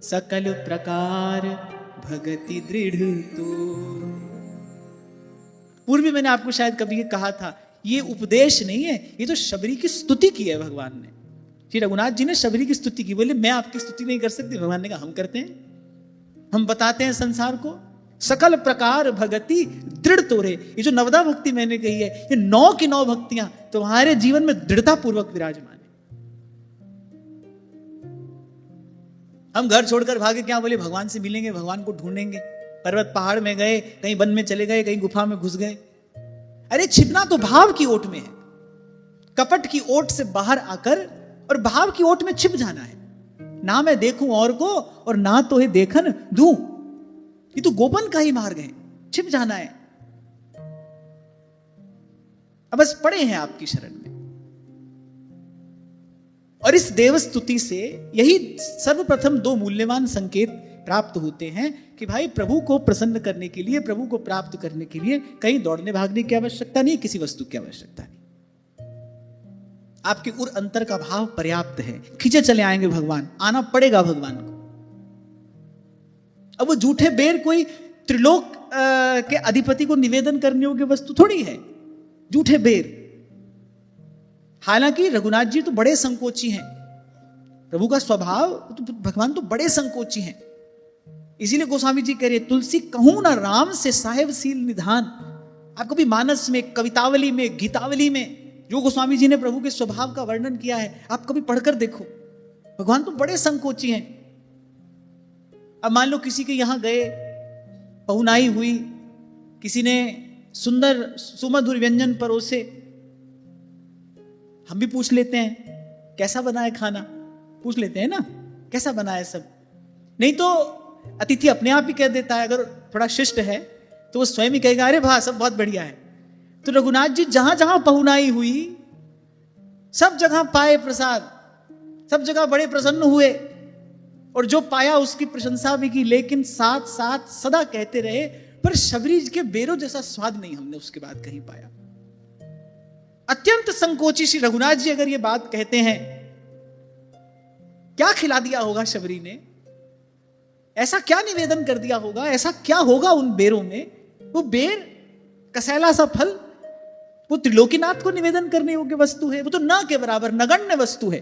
सकल प्रकार भगति दृढ़ तो। पूर्व मैंने आपको शायद कभी ये कहा था, ये उपदेश नहीं है, ये तो शबरी की स्तुति की है भगवान ने। श्री रघुनाथ जी ने शबरी की स्तुति की। बोले मैं आपकी स्तुति नहीं कर सकती। भगवान ने कहा हम करते हैं, हम बताते हैं संसार को। सकल प्रकार भगति दृढ़ तोरे, ये जो नवदा भक्ति मैंने कही है, ये 9 की 9 भक्तियां तुम्हारे जीवन में दृढ़ता पूर्वक विराजमान है। हम घर छोड़कर भागे क्या? बोले भगवान से मिलेंगे, भगवान को ढूंढेंगे। पर्वत पहाड़ में गए, कहीं वन में चले गए, कहीं गुफा में घुस गए। अरे छिपना तो भाव की ओट में है। कपट की ओट से बाहर आकर और भाव की ओट में छिप जाना है। ना मैं देखूं और को और ना तो है देखन दूं, ये तो गोपन का ही मार्ग है, छिप जाना है। अब बस पड़े हैं आपकी शरण में। और इस देव स्तुति से यही सर्वप्रथम 2 मूल्यवान संकेत प्राप्त होते हैं कि भाई प्रभु को प्रसन्न करने के लिए, प्रभु को प्राप्त करने के लिए कहीं दौड़ने भागने की आवश्यकता नहीं, किसी वस्तु की आवश्यकता नहीं। आपके उर अंतर का भाव पर्याप्त है। खींचे चले आएंगे भगवान, आना पड़ेगा भगवान को। अब वो झूठे बेर कोई त्रिलोक के अधिपति को निवेदन करने योग्य वस्तु थोड़ी है, झूठे बेर। हालांकि रघुनाथ जी तो बड़े संकोची हैं, प्रभु का स्वभाव तो भगवान तो बड़े संकोची हैं। इसीलिए गोस्वामी जी कह रहे तुलसी कहूं ना राम से साहेबशील निधान। आप कभी मानस में, कवितावली में, गीतावली में जो गोस्वामी जी ने प्रभु के स्वभाव का वर्णन किया है, आप कभी पढ़कर देखो। भगवान तो बड़े संकोची हैं। अब मान लो किसी के यहां गए, पहुनाई हुई, किसी ने सुंदर सुमधुर व्यंजन परोसे, हम भी पूछ लेते हैं कैसा बना है खाना, पूछ लेते हैं ना कैसा बना है सब। नहीं तो अतिथि अपने आप ही कह देता है, अगर थोड़ा शिष्ट है तो वो स्वयं ही कहेगा अरे वाह सब बहुत बढ़िया है। तो रघुनाथ जी जहां जहां पहुनाई हुई सब जगह पाए प्रसाद, सब जगह बड़े प्रसन्न हुए, और जो पाया उसकी प्रशंसा भी की, लेकिन साथ साथ सदा कहते रहे पर शबरी के बेरों जैसा स्वाद नहीं हमने उसके बाद कहीं पाया। अत्यंत संकोची श्री रघुनाथ जी अगर ये बात कहते हैं, क्या खिला दिया होगा शबरी ने, ऐसा क्या निवेदन कर दिया होगा, ऐसा क्या होगा उन बेरों में। वो बेर कसैला सा फल, वो त्रिलोकीनाथ को निवेदन करने योग्य वस्तु है, वो तो न के बराबर नगण्य वस्तु है।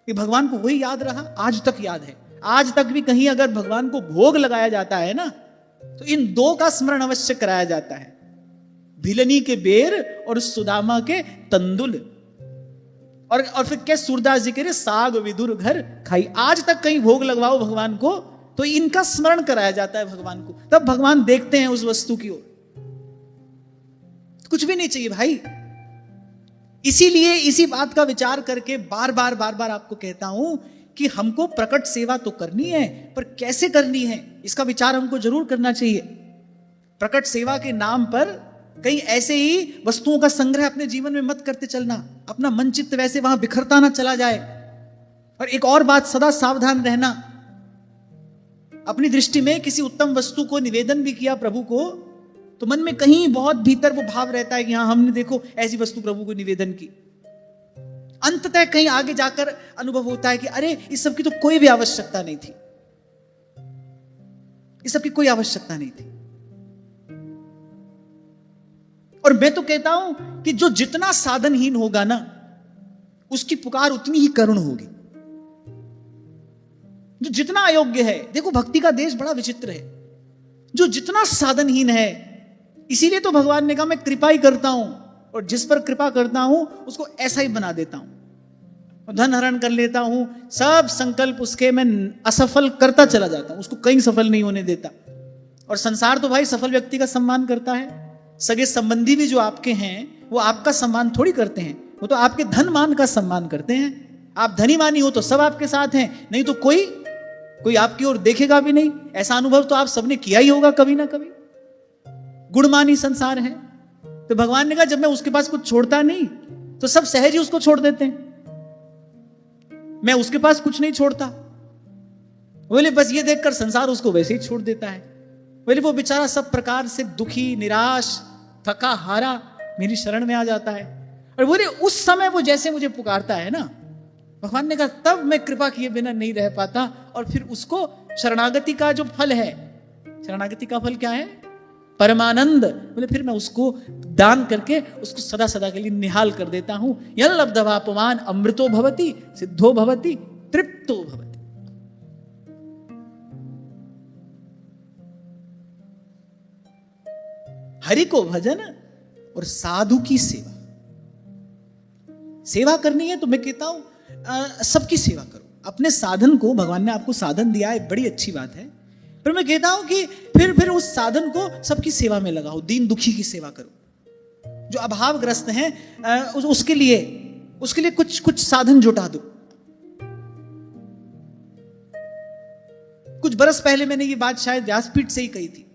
कि भगवान को वही याद रहा, आज तक याद है। आज तक भी कहीं अगर भगवान को भोग लगाया जाता है ना, तो इन 2 का स्मरण अवश्य कराया जाता है, भिलनी के बेर और सुदामा के तंदुल। और फिर क्या सूरदास जी कह रहे साग विदुर घर खाई। आज तक कहीं भोग लगवाओ भगवान को तो इनका स्मरण कराया जाता है भगवान को, तब भगवान देखते हैं उस वस्तु की ओर। कुछ भी नहीं चाहिए भाई। इसीलिए इसी बात का विचार करके बार बार आपको कहता हूं कि हमको प्रकट सेवा तो करनी है, पर कैसे करनी है इसका विचार हमको जरूर करना चाहिए। प्रकट सेवा के नाम पर कहीं ऐसे ही वस्तुओं का संग्रह अपने जीवन में मत करते चलना, अपना मन चित्त वैसे वहां बिखरता ना चला जाए। और एक और बात, सदा सावधान रहना। अपनी दृष्टि में किसी उत्तम वस्तु को निवेदन भी किया प्रभु को, तो मन में कहीं बहुत भीतर वो भाव रहता है कि हाँ हमने देखो ऐसी वस्तु प्रभु को निवेदन की। अंततः कहीं आगे जाकर अनुभव होता है कि अरे इस सब की तो कोई भी आवश्यकता नहीं थी, इस सब की कोई आवश्यकता नहीं थी। और मैं तो कहता हूं कि जो जितना साधनहीन होगा ना, उसकी पुकार उतनी ही करुण होगी। जो जितना अयोग्य है, देखो भक्ति का देश बड़ा विचित्र है, जो जितना साधनहीन है, इसीलिए तो भगवान ने कहा मैं कृपा ही करता हूं, और जिस पर कृपा करता हूं उसको ऐसा ही बना देता हूं, धन हरण कर लेता हूं, सब संकल्प उसके मैं असफल करता चला जाता हूं, उसको कहीं सफल नहीं होने देता। और संसार तो भाई सफल व्यक्ति का सम्मान करता है। सगे संबंधी भी जो आपके हैं वो आपका सम्मान थोड़ी करते हैं, वो तो आपके धन मान का सम्मान करते हैं। आप धनी मानी हो तो सब आपके साथ हैं, नहीं तो कोई आपकी ओर देखेगा भी नहीं। ऐसा अनुभव तो आप सबने किया ही होगा कभी ना कभी। गुणमानी संसार है, तो भगवान ने कहा जब मैं उसके पास कुछ छोड़ता नहीं तो सब सहज ही उसको छोड़ देते हैं, मैं उसके पास कुछ नहीं छोड़ता। बोले बस ये देखकर संसार उसको वैसे ही छोड़ देता है। बोले वो बेचारा सब प्रकार से दुखी, निराश, थका हारा मेरी शरण में आ जाता है। और बोले उस समय वो जैसे मुझे पुकारता है ना, भगवान ने कहा तब मैं कृपा किए बिना नहीं रह पाता। और फिर उसको शरणागति का जो फल है, शरणागति का फल क्या है? परमानंद। बोले फिर मैं उसको दान करके उसको सदा सदा के लिए निहाल कर देता हूं। यह लब्धवापमान अमृतो भवति, सिद्धो भवति, तृप्तो भवति। हरि को भजन और साधु की सेवा। सेवा करनी है तो मैं कहता हूं सबकी सेवा करो। अपने साधन को, भगवान ने आपको साधन दिया है, बड़ी अच्छी बात है, पर मैं कहता हूं कि फिर उस साधन को सबकी सेवा में लगाओ। दीन दुखी की सेवा करो, जो अभावग्रस्त हैं उसके लिए कुछ साधन जुटा दो। कुछ बरस पहले मैंने ये बात शायद व्यासपीठ से ही कही थी।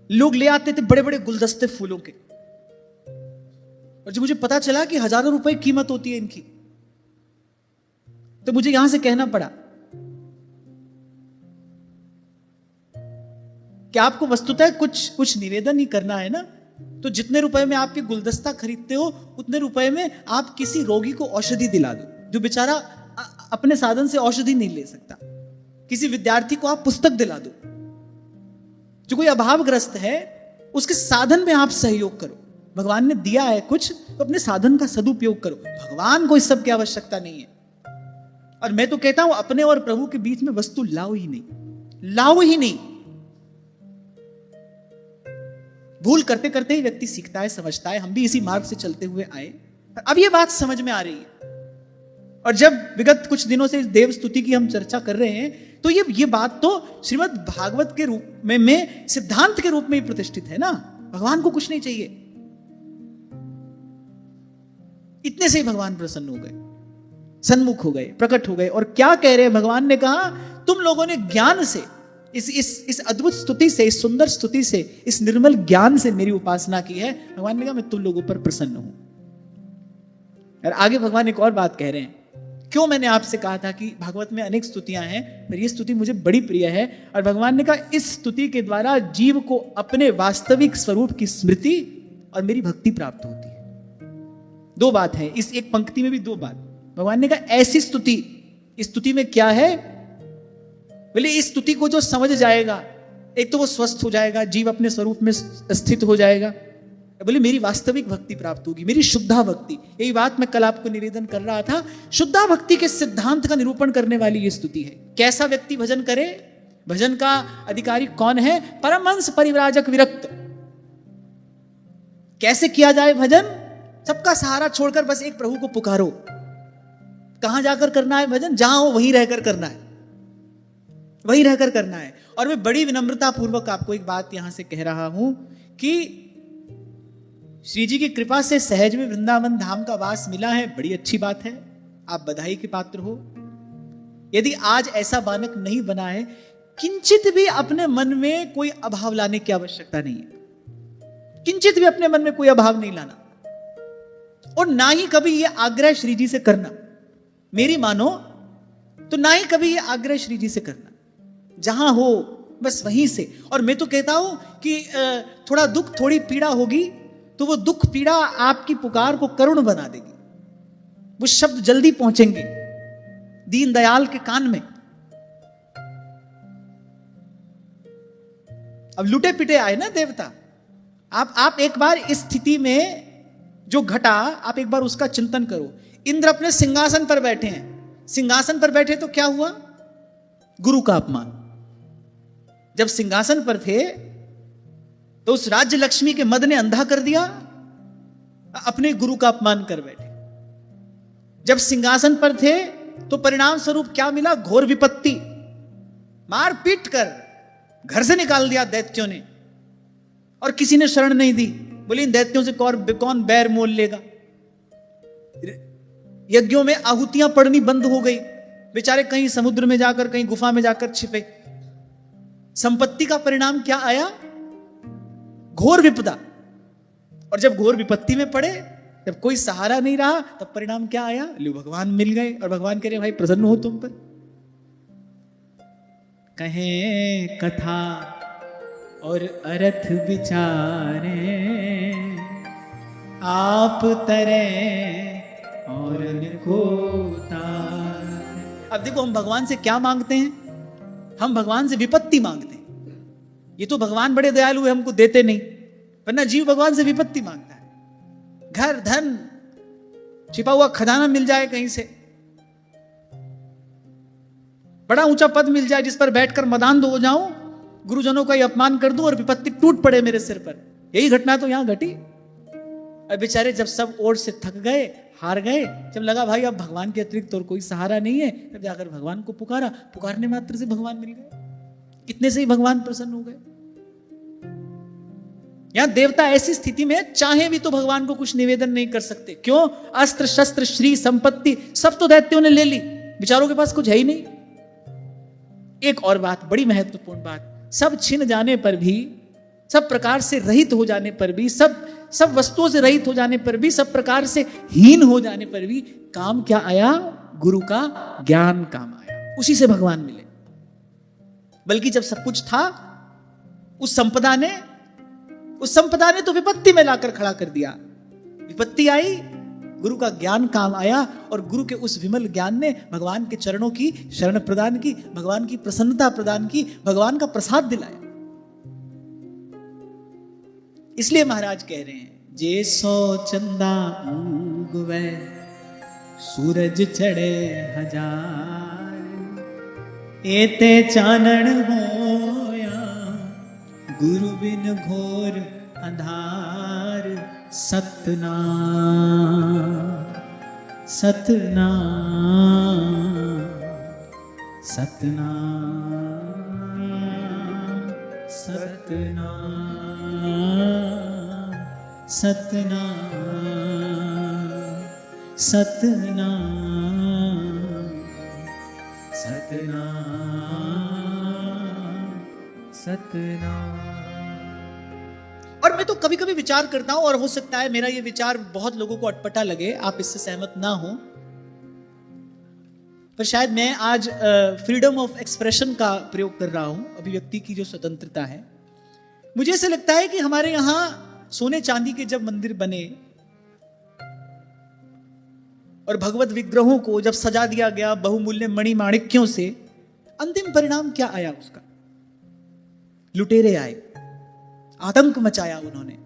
लोग ले आते थे बड़े बड़े गुलदस्ते फूलों के, और जब मुझे पता चला कि हजारों रुपए कीमत होती है इनकी, तो मुझे यहां से कहना पड़ा कि आपको वस्तुतः कुछ निवेदन ही करना है ना, तो जितने रुपए में आपके गुलदस्ता खरीदते हो उतने रुपए में आप किसी रोगी को औषधि दिला दो, जो बेचारा अपने साधन से औषधि नहीं ले सकता। किसी विद्यार्थी को आप पुस्तक दिला दो, जो कोई अभावग्रस्त है उसके साधन में आप सहयोग करो। भगवान ने दिया है कुछ तो अपने साधन का सदुपयोग करो। भगवान को इस सब की आवश्यकता नहीं है। और मैं तो कहता हूं अपने और प्रभु के बीच में वस्तु लाओ ही नहीं। भूल करते करते ही व्यक्ति सीखता है, समझता है। हम भी इसी मार्ग से चलते हुए आए, अब ये बात समझ में आ रही है। और जब विगत कुछ दिनों से इस देव स्तुति की हम चर्चा कर रहे हैं, तो ये बात तो श्रीमद् भागवत के रूप में सिद्धांत के रूप में ही प्रतिष्ठित है ना। भगवान को कुछ नहीं चाहिए, इतने से ही भगवान प्रसन्न हो गए, सन्मुख हो गए, प्रकट हो गए। और क्या कह रहे हैं? भगवान ने कहा तुम लोगों ने ज्ञान से, इस अद्भुत स्तुति से, इस सुंदर स्तुति से, इस निर्मल ज्ञान से मेरी उपासना की है। भगवान ने कहा मैं तुम लोगों पर प्रसन्न हूं। और आगे भगवान एक और बात कह रहे हैं। क्यों मैंने आपसे कहा था कि भागवत में अनेक स्तुतियां हैं, पर यह स्तुति मुझे बड़ी प्रिय है। और भगवान ने कहा इस स्तुति के द्वारा जीव को अपने वास्तविक स्वरूप की स्मृति और मेरी भक्ति प्राप्त होती है। दो बात है इस एक पंक्ति में भी, दो बात। भगवान ने कहा ऐसी स्तुति, इस स्तुति में क्या है? बोले इस स्तुति को जो समझ जाएगा, एक तो वो स्वस्थ हो जाएगा, जीव अपने स्वरूप में स्थित हो जाएगा। बोले मेरी वास्तविक भक्ति प्राप्त होगी, मेरी शुद्धा भक्ति। यही बात मैं कल आपको निवेदन कर रहा था। शुद्धा भक्ति के सिद्धांत का निरूपण करने वाली ये स्तुति है। कैसा व्यक्ति भजन करे? भजन का अधिकारी कौन है? परमहंस परिव्राजक विरक्त। कैसे किया जाए भजन? सबका सहारा छोड़कर बस एक प्रभु को पुकारो। कहां जाकर करना है भजन? जहां हो वहीं रहकर करना है, वहीं रहकर करना है। और मैं बड़ी विनम्रता पूर्वक आपको एक बात यहां से कह रहा हूं कि श्री जी की कृपा से सहज में वृंदावन धाम का वास मिला है, बड़ी अच्छी बात है, आप बधाई के पात्र हो। यदि आज ऐसा बालक नहीं बना है, किंचित भी अपने मन में कोई अभाव लाने की आवश्यकता नहीं है। किंचित भी अपने मन में कोई अभाव नहीं लाना, और ना ही कभी ये आग्रह श्री जी से करना। मेरी मानो तो ना ही कभी ये आग्रह श्री जी से करना, जहां हो बस वहीं से। और मैं तो कहता हूं कि थोड़ा दुख, थोड़ी पीड़ा होगी तो वो दुख पीड़ा आपकी पुकार को करुण बना देगी। वो शब्द जल्दी पहुंचेंगे दीनदयाल के कान में। अब लुटे पिटे आए ना देवता, आप एक बार इस स्थिति में जो घटा, आप एक बार उसका चिंतन करो। इंद्र अपने सिंहासन पर बैठे हैं, सिंहासन पर बैठे तो क्या हुआ? गुरु का अपमान। जब सिंहासन पर थे तो उस राज्य लक्ष्मी के मद ने अंधा कर दिया, अपने गुरु का अपमान कर बैठे। जब सिंहासन पर थे तो परिणाम स्वरूप क्या मिला? घोर विपत्ति। मार पीट कर घर से निकाल दिया दैत्यों ने, और किसी ने शरण नहीं दी। बोले इन दैत्यों से कौन बैर मोल लेगा। यज्ञों में आहुतियां पड़नी बंद हो गई, बेचारे कहीं समुद्र में जाकर, कहीं गुफा में जाकर छिपे। संपत्ति का परिणाम क्या आया? घोर विपदा। और जब घोर विपत्ति में पड़े, जब कोई सहारा नहीं रहा, तब परिणाम क्या आया? लो भगवान मिल गए, और भगवान कह रहे भाई प्रसन्न हो तुम पर। कहें कथा और अर्थ विचारे, आप तरे और निको तारे। अब देखो, हम भगवान से क्या मांगते हैं? हम भगवान से विपत्ति मांगते हैं। ये तो भगवान बड़े दयालु है, हमको देते नहीं, वरना जीव भगवान से विपत्ति मांगता है। घर, धन, छिपा हुआ खजाना मिल जाए कहीं से, बड़ा ऊंचा पद मिल जाए जिस पर बैठकर मदान हो जाऊं, गुरुजनों का ही अपमान कर दूं और विपत्ति टूट पड़े मेरे सिर पर। यही घटना तो यहां घटी। अब बेचारे जब सब ओर से थक गए, हार गए, जब लगा भाई अब भगवान के अतिरिक्त और कोई सहारा नहीं है, तब जाकर भगवान को पुकारा। पुकारने मात्र से भगवान मिल गए, इतने से ही भगवान प्रसन्न हो गए। यहां देवता ऐसी स्थिति में चाहे भी तो भगवान को कुछ निवेदन नहीं कर सकते। क्यों? अस्त्र शस्त्र श्री संपत्ति सब तो दैत्यों ने ले ली, बेचारों के पास कुछ है ही नहीं। एक और बात, बड़ी महत्वपूर्ण बात, सब छिन जाने पर भी, सब प्रकार से रहित हो जाने पर भी, सब वस्तुओं से रहित हो जाने पर भी, सब प्रकार से हीन हो जाने पर भी काम क्या आया? गुरु का ज्ञान काम आया, उसी से भगवान मिले। बल्कि जब सब कुछ था, उस संपदा ने तो विपत्ति में लाकर खड़ा कर दिया। विपत्ति आई, गुरु का ज्ञान काम आया, और गुरु के उस विमल ज्ञान ने भगवान के चरणों की शरण प्रदान की, भगवान की प्रसन्नता प्रदान की, भगवान का प्रसाद दिलाया। इसलिए महाराज कह रहे हैं, जे सो चंदा उगवे सूरज चढ़े हजार, एते चानन होया गुरु बिन घोर अंधार। सतनाम सतनाम सतनाम सतनाम सतनाम सतनाम सतनाम सतनाम। और मैं तो कभी कभी विचार करता हूं, और हो सकता है मेरा ये विचार बहुत लोगों को अटपटा लगे, आप इससे सहमत ना हो, पर शायद मैं आज फ्रीडम ऑफ एक्सप्रेशन का प्रयोग कर रहा हूं, अभिव्यक्ति की जो स्वतंत्रता है। मुझे ऐसे लगता है कि हमारे यहां सोने चांदी के जब मंदिर बने और भगवत विग्रहों को जब सजा दिया गया बहुमूल्य मणि माणिक्यों से, अंतिम परिणाम क्या आया उसका? लुटेरे आए, आतंक मचाया उन्होंने,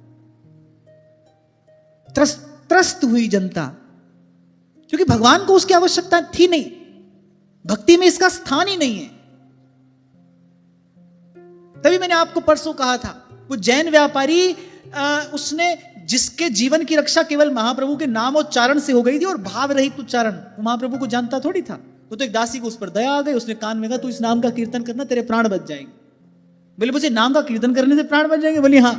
त्रस्त हुई जनता, क्योंकि भगवान को उसकी आवश्यकता थी नहीं, भक्ति में इसका स्थान ही नहीं है। तभी मैंने आपको परसों कहा था, वो जैन व्यापारी उसने जिसके जीवन की रक्षा केवल महाप्रभु के नाम उच्चारण से हो गई थी, और भाव रहित उच्चारण, वो महाप्रभु को जानता थोड़ी था। वो तो एक दासी को उस पर दया आ गई, उसने कान में कहा तू इस नाम का कीर्तन करना, तेरे प्राण बच जाएंगे। बोले मुझे नाम का कीर्तन करने से प्राण बच जाएंगे? बोली हाँ,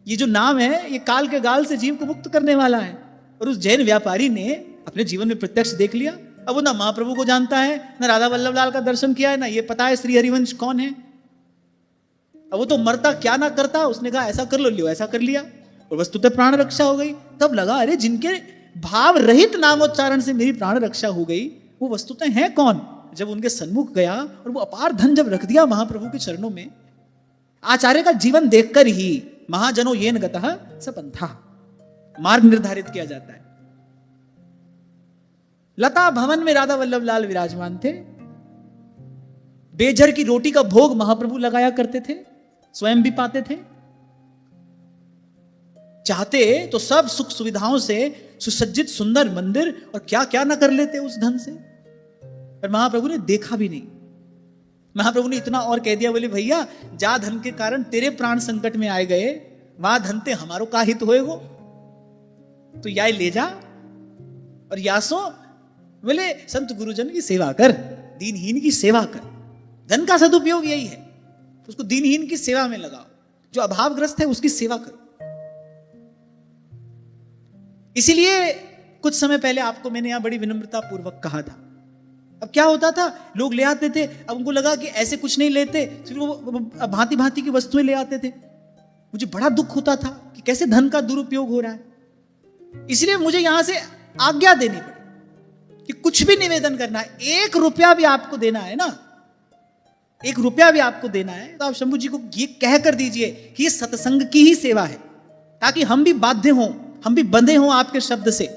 ये जो नाम है ये काल के गाल से जीव को मुक्त करने वाला है। और उस जैन व्यापारी ने अपने जीवन में प्रत्यक्ष देख लिया। अब वो ना महाप्रभु को जानता है, ना राधा वल्लभ लाल का दर्शन किया है, ना ये पता है श्री हरिवंश कौन है। अब वो तो मरता क्या ना करता, उसने कहा ऐसा कर लो, ऐसा कर लिया, और वस्तुतः प्राण रक्षा हो गई। तब लगा अरे जिनके भाव रहित नामोच्चारण से मेरी प्राण रक्षा हो गई, वो वस्तुतः है कौन। जब उनके सन्मुख गया और वो अपार धन जब रख दिया महाप्रभु के चरणों में, आचार्य का जीवन देखकर ही महाजनो येन गतः स पंथा, मार्ग निर्धारित किया जाता है। लता भवन में राधा वल्लभ लाल विराजमान थे, बेझर की रोटी का भोग महाप्रभु लगाया करते थे, स्वयं भी पाते थे। चाहते तो सब सुख सुविधाओं से सुसज्जित सुंदर मंदिर और क्या क्या ना कर लेते उस धन से, पर महाप्रभु ने देखा भी नहीं। महाप्रभु ने इतना और कह दिया, बोले भैया जा धन के कारण तेरे प्राण संकट में आए गए, वहां धन ते हमारो का हित होएगो, तो या ले जा और यासो बोले संत गुरुजन की सेवा कर, दीनहीन की सेवा कर। धन का सदुपयोग यही है, उसको दीनहीन की सेवा में लगाओ, जो अभावग्रस्त है उसकी सेवा करो। इसीलिए कुछ समय पहले आपको मैंने यहां बड़ी विनम्रता पूर्वक कहा था। अब क्या होता था, लोग ले आते थे, अब उनको लगा कि ऐसे कुछ नहीं लेते, फिर वो भांति भांति की वस्तुएं ले आते थे। मुझे बड़ा दुख होता था कि कैसे धन का दुरुपयोग हो रहा है। इसलिए मुझे यहां से आज्ञा देनी पड़ी कि कुछ भी निवेदन करना है, 1 रुपया भी आपको देना है ना, 1 रुपया भी आपको देना है, तो आप शंभू जी को ये कह कर दीजिए कि ये सत्संग की ही सेवा है, ताकि हम भी बाध्य हों, हम भी बंधे हों आपके शब्द से,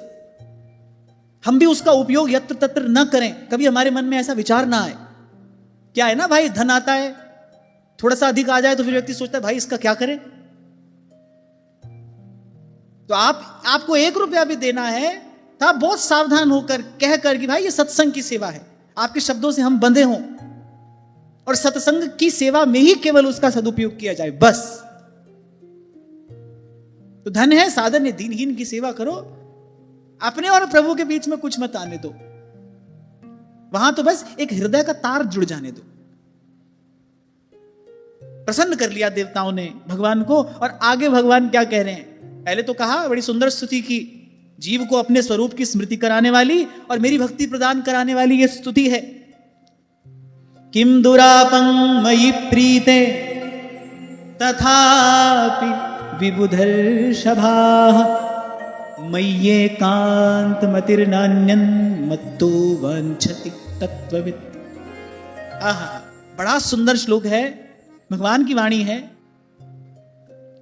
हम भी उसका उपयोग यत्र तत्र न करें। कभी हमारे मन में ऐसा विचार ना आए। क्या है ना भाई, धन आता है, थोड़ा सा अधिक आ जाए तो फिर व्यक्ति सोचता है भाई इसका क्या करें। तो आपको 1 रुपया भी देना है तो आप बहुत सावधान होकर कहकर कि भाई ये सत्संग की सेवा है, आपके शब्दों से हम बंधे हों और सत्संग की सेवा में ही केवल उसका सदुपयोग किया जाए, बस। तो धन है, साधन है, दीनहीन की सेवा करो, अपने और प्रभु के बीच में कुछ मत आने दो, वहां तो बस एक हृदय का तार जुड़ जाने दो। प्रसन्न कर लिया देवताओं ने भगवान को, और आगे भगवान क्या कह रहे हैं। पहले तो कहा, बड़ी सुंदर स्तुति की, जीव को अपने स्वरूप की स्मृति कराने वाली और मेरी भक्ति प्रदान कराने वाली यह स्तुति है। किम दुरापं मयि प्रीते तथापि विबुधर्षभाः मय्ये कांत मतिर्नान्यन मत्तो वांछति तत्त्ववित्। आहा, बड़ा सुंदर श्लोक है, भगवान की वाणी है।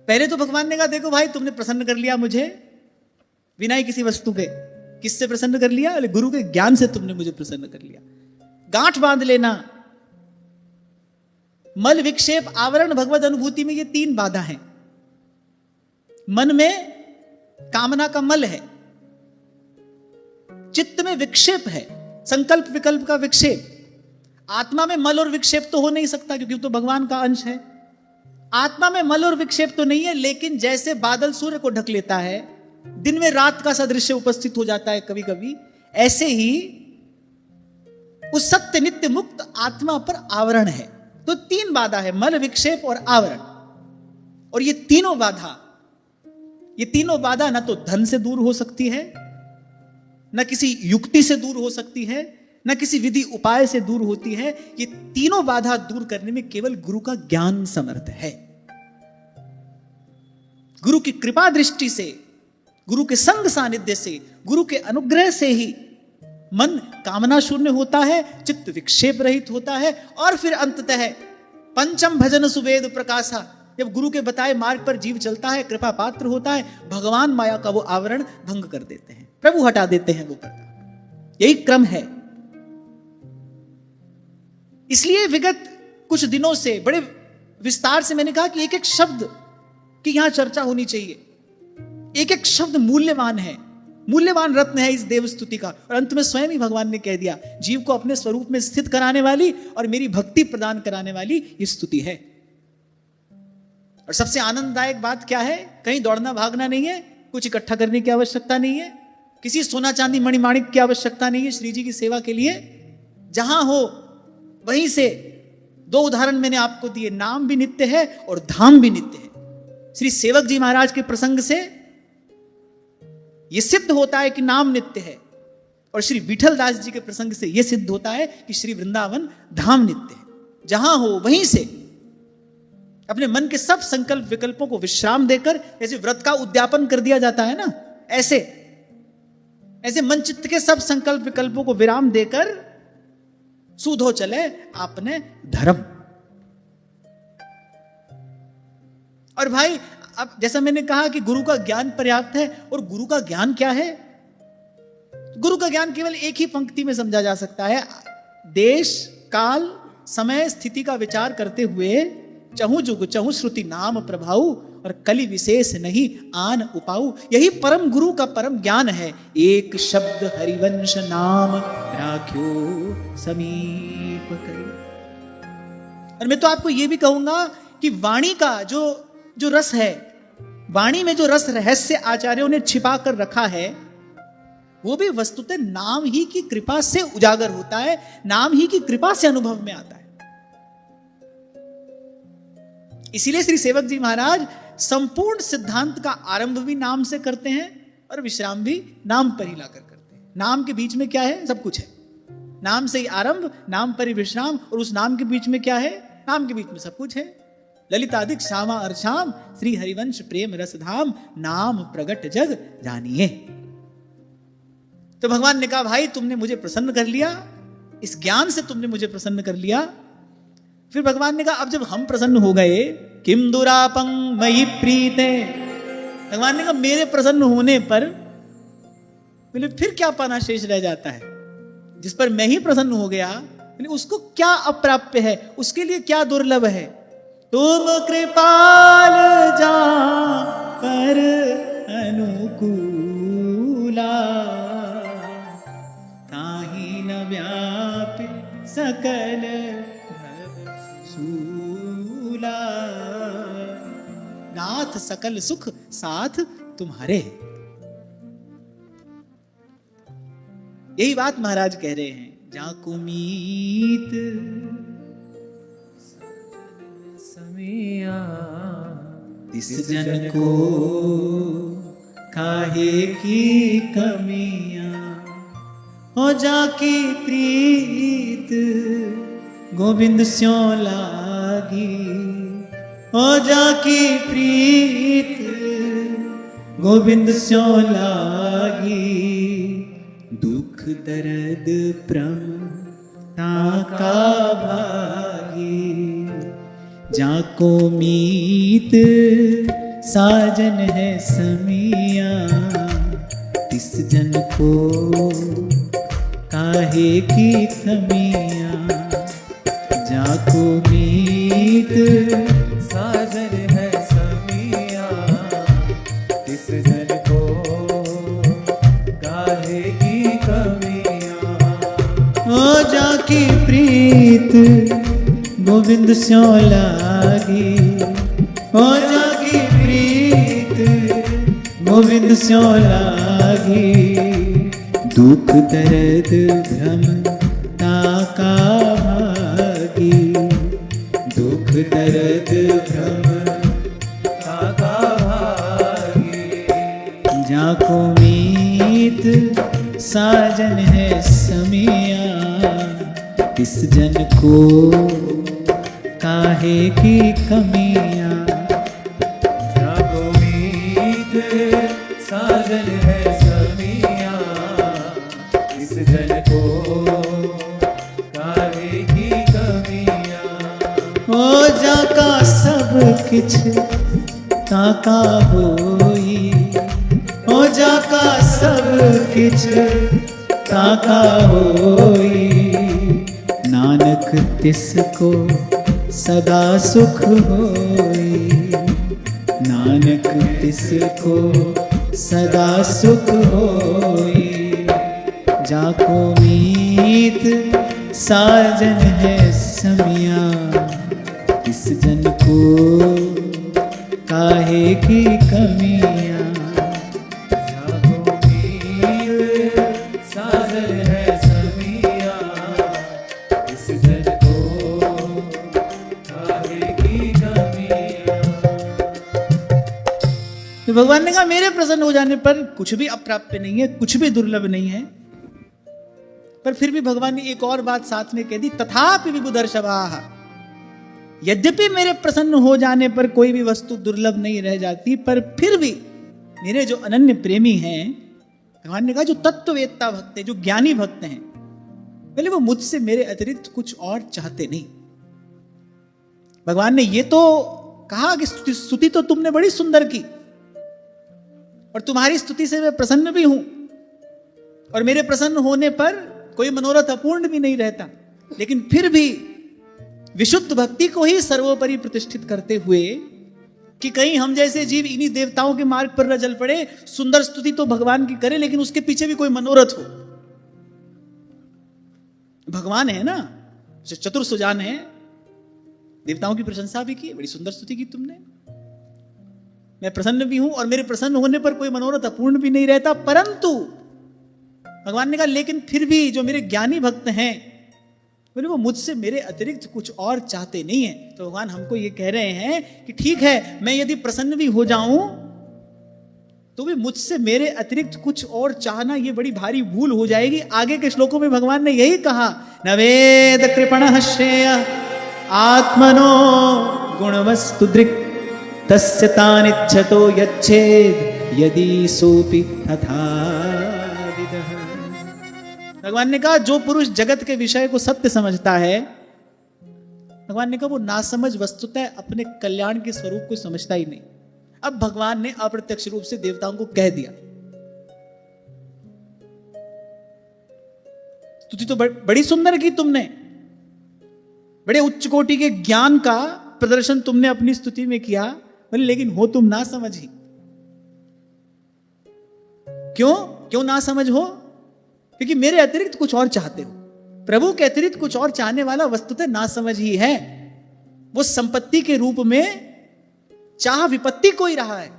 पहले तो भगवान ने कहा देखो भाई तुमने प्रसन्न कर लिया मुझे बिना ही किसी वस्तु के। किससे प्रसन्न कर लिया? अरे गुरु के ज्ञान से तुमने मुझे प्रसन्न कर लिया। गांठ बांध लेना, मल विक्षेप आवरण भगवत अनुभूति में ये 3 बाधा हैं। मन में कामना का मल है, चित्त में विक्षेप है, संकल्प विकल्प का विक्षेप। आत्मा में मल और विक्षेप तो हो नहीं सकता क्योंकि तो भगवान का अंश है। आत्मा में मल और विक्षेप तो नहीं है, लेकिन जैसे बादल सूर्य को ढक लेता है, दिन में रात का सदृश्य उपस्थित हो जाता है कभी कभी, ऐसे ही उस सत्य नित्य मुक्त आत्मा पर आवरण है। तो 3 बाधा है, मल विक्षेप और आवरण। और ये तीनों बाधा ना तो धन से दूर हो सकती है, ना किसी युक्ति से दूर हो सकती है, ना किसी विधि उपाय से दूर होती है। ये तीनों बाधा दूर करने में केवल गुरु का ज्ञान समर्थ है। गुरु की कृपा दृष्टि से, गुरु के संग सानिध्य से, गुरु के अनुग्रह से ही मन कामना शून्य होता है, चित्त विक्षेप रहित होता है, और फिर अंततः पंचम भजन सुवेद प्रकाशा, जब गुरु के बताए मार्ग पर जीव चलता है, कृपा पात्र होता है, भगवान माया का वो आवरण भंग कर देते हैं, प्रभु हटा देते हैं वो पर्दा। यही क्रम है। इसलिए विगत कुछ दिनों से बड़े विस्तार से मैंने कहा कि एक एक शब्द की यहां चर्चा होनी चाहिए। एक एक शब्द मूल्यवान है, मूल्यवान रत्न है इस देव स्तुति का। और अंत में स्वयं ही भगवान ने कह दिया, जीव को अपने स्वरूप में स्थित कराने वाली और मेरी भक्ति प्रदान कराने वाली ये स्तुति है। और सबसे आनंददायक बात क्या है? कहीं दौड़ना भागना नहीं है, कुछ इकट्ठा करने की आवश्यकता नहीं है, किसी सोना चांदी मणिमाणिक की आवश्यकता नहीं है। श्री जी की सेवा के लिए जहां हो वहीं से 2 उदाहरण मैंने आपको दिए, नाम भी नित्य है और धाम भी नित्य है। श्री सेवक जी महाराज के प्रसंग से यह सिद्ध होता है कि नाम नित्य है, और श्री विठल दास जी के प्रसंग से यह सिद्ध होता है कि श्री वृंदावन धाम नित्य है। जहां हो वहीं से अपने मन के सब संकल्प विकल्पों को विश्राम देकर, जैसे व्रत का उद्यापन कर दिया जाता है ना, ऐसे मन चित्त के सब संकल्प विकल्पों को विराम देकर सूधो चले आपने धर्म। और भाई अब जैसा मैंने कहा कि गुरु का ज्ञान पर्याप्त है, और गुरु का ज्ञान क्या है? गुरु का ज्ञान केवल एक ही पंक्ति में समझा जा सकता है। देश काल समय स्थिति का विचार करते हुए चहु जुग चहु श्रुति नाम प्रभाऊ और कलि विशेष नहीं आन उपाऊ। यही परम गुरु का परम ज्ञान है। एक शब्द हरिवंश नाम राख्यो समीप करी। और मैं तो आपको यह भी कहूंगा कि वाणी का जो रस है, वाणी में जो रस रहस्य आचार्यों ने छिपा कर रखा है, वो भी वस्तुतः नाम ही की कृपा से उजागर होता है, नाम ही की कृपा से अनुभव में आता है। इसीलिए श्री सेवक जी महाराज संपूर्ण सिद्धांत का आरंभ भी नाम से करते हैं और विश्राम भी नाम पर ही लाकर करते हैं। नाम के बीच में क्या है? सब कुछ है। नाम से ही आरंभ, नाम पर ही विश्राम, और उस नाम के बीच में क्या है? नाम के बीच में सब कुछ है। ललितादिक श्यामा अर्चाम श्री हरिवंश प्रेम रस धाम, नाम प्रगट जग जानिए। तो भगवान ने कहा, भाई तुमने मुझे प्रसन्न कर लिया, इस ज्ञान से तुमने मुझे प्रसन्न कर लिया। फिर भगवान ने कहा, अब जब हम प्रसन्न हो गए, किम दुरापं मयि प्रीते, भगवान ने कहा मेरे प्रसन्न होने पर बोले फिर क्या पाना शेष रह जाता है? जिस पर मैं ही प्रसन्न हो गया, उसको क्या अप्राप्य है, उसके लिए क्या दुर्लभ है? तुम कृपाल जा पर अनुकूला, ताहि न व्यापि सकल सूला। नाथ सकल सुख साथ तुम्हारे। यही बात महाराज कह रहे हैं। जाको मीत समिया, इस जन को काहे की कमियां, हो जाकी प्रीत गोविंद स्यों लागी, हो जाकी प्रीत गोविंद स्यों लागी। दुख दर्द प्रम ताका भागी, जाको मीत साजन है समिया, इस जन को काहे की कमियां। जाको मीत साजन है समिया, इस जन को काहे की कमियां। ओ जाकी प्रीत गोविंद स्यों लागी, ओ जाकी प्रीत गोविंद स्यों लागी। दुख दर्द भ्रम ताका भागी, दुख दर्द भ्रम ताका भागी। जाको मीत साजन है समिया, इस जन को काहे की कमियां। जाको मीत साजन है समिया, इस जन को काहे की कमियां। हो जाका सब किछ ताका होई, हो जाका सब किछ ताका होई। नानक तिसको सदा सुख होई, नानक तिसको सदा सुख होई। जाको मीत साजन है समिया, इस जन को काहे की कमियां। जाको मीत साजन है समिया, इस जन को काहे की कमियां। तो भगवान ने कहा मेरे प्रसन्न हो जाने पर कुछ भी अप्राप्य नहीं है, कुछ भी दुर्लभ नहीं है। पर फिर भी भगवान ने एक और बात साथ में कह दी, तथापि विबुधर्षभाः, यद्यपि मेरे प्रसन्न हो जाने पर कोई भी वस्तु दुर्लभ नहीं रह जाती, पर फिर भी मेरे जो अनन्य प्रेमी हैं, भगवान ने कहा जो तत्ववेत्ता भक्त है, जो ज्ञानी भक्त हैं, पहले वो मुझसे मेरे अतिरिक्त कुछ और चाहते नहीं। भगवान ने ये तो कहा कि स्तुति तो तुमने बड़ी सुंदर की, और तुम्हारी स्तुति से मैं प्रसन्न भी हूं, और मेरे प्रसन्न होने पर कोई मनोरथ अपूर्ण भी नहीं रहता। लेकिन फिर भी विशुद्ध भक्ति को ही सर्वोपरि प्रतिष्ठित करते हुए कि कहीं हम जैसे जीव इन्हीं देवताओं के मार्ग पर न चल पड़े। सुंदर स्तुति तो भगवान की करें, लेकिन उसके पीछे भी कोई मनोरथ हो। भगवान है ना, चतुर सुजान है, देवताओं की प्रशंसा भी की, बड़ी सुंदर स्तुति की तुमने, मैं प्रसन्न भी हूं, और मेरे प्रसन्न होने पर कोई मनोरथ अपूर्ण भी नहीं रहता। परंतु भगवान ने कहा लेकिन फिर भी जो मेरे ज्ञानी भक्त हैं, बोले वो मुझसे मेरे अतिरिक्त कुछ और चाहते नहीं है। तो भगवान हमको ये कह रहे हैं कि ठीक है, मैं यदि प्रसन्न भी हो जाऊं तो भी मुझसे मेरे अतिरिक्त कुछ और चाहना ये बड़ी भारी भूल हो जाएगी। आगे के श्लोकों में भगवान ने यही कहा, नवेद कृपण श्रेय आत्मनो गुणवस्तु दृक् तस्य तानिच्छतो यच्छेद यदि सोपि तथा विदः। भगवान ने कहा जो पुरुष जगत के विषय को सत्य समझता है, भगवान ने कहा वो नासमझ वस्तुतः अपने कल्याण के स्वरूप को समझता ही नहीं। अब भगवान ने अप्रत्यक्ष रूप से देवताओं को कह दिया, स्तुति तो बड़ी सुंदर की तुमने, बड़े उच्च कोटि के ज्ञान का प्रदर्शन तुमने अपनी स्तुति में किया, बोले लेकिन हो तुम ना समझ ही। क्यों ना समझ हो? क्योंकि मेरे अतिरिक्त कुछ और चाहते हो। प्रभु के अतिरिक्त कुछ और चाहने वाला वस्तुतः ना समझ ही है। वो संपत्ति के रूप में चाह विपत्ति को ही रहा है।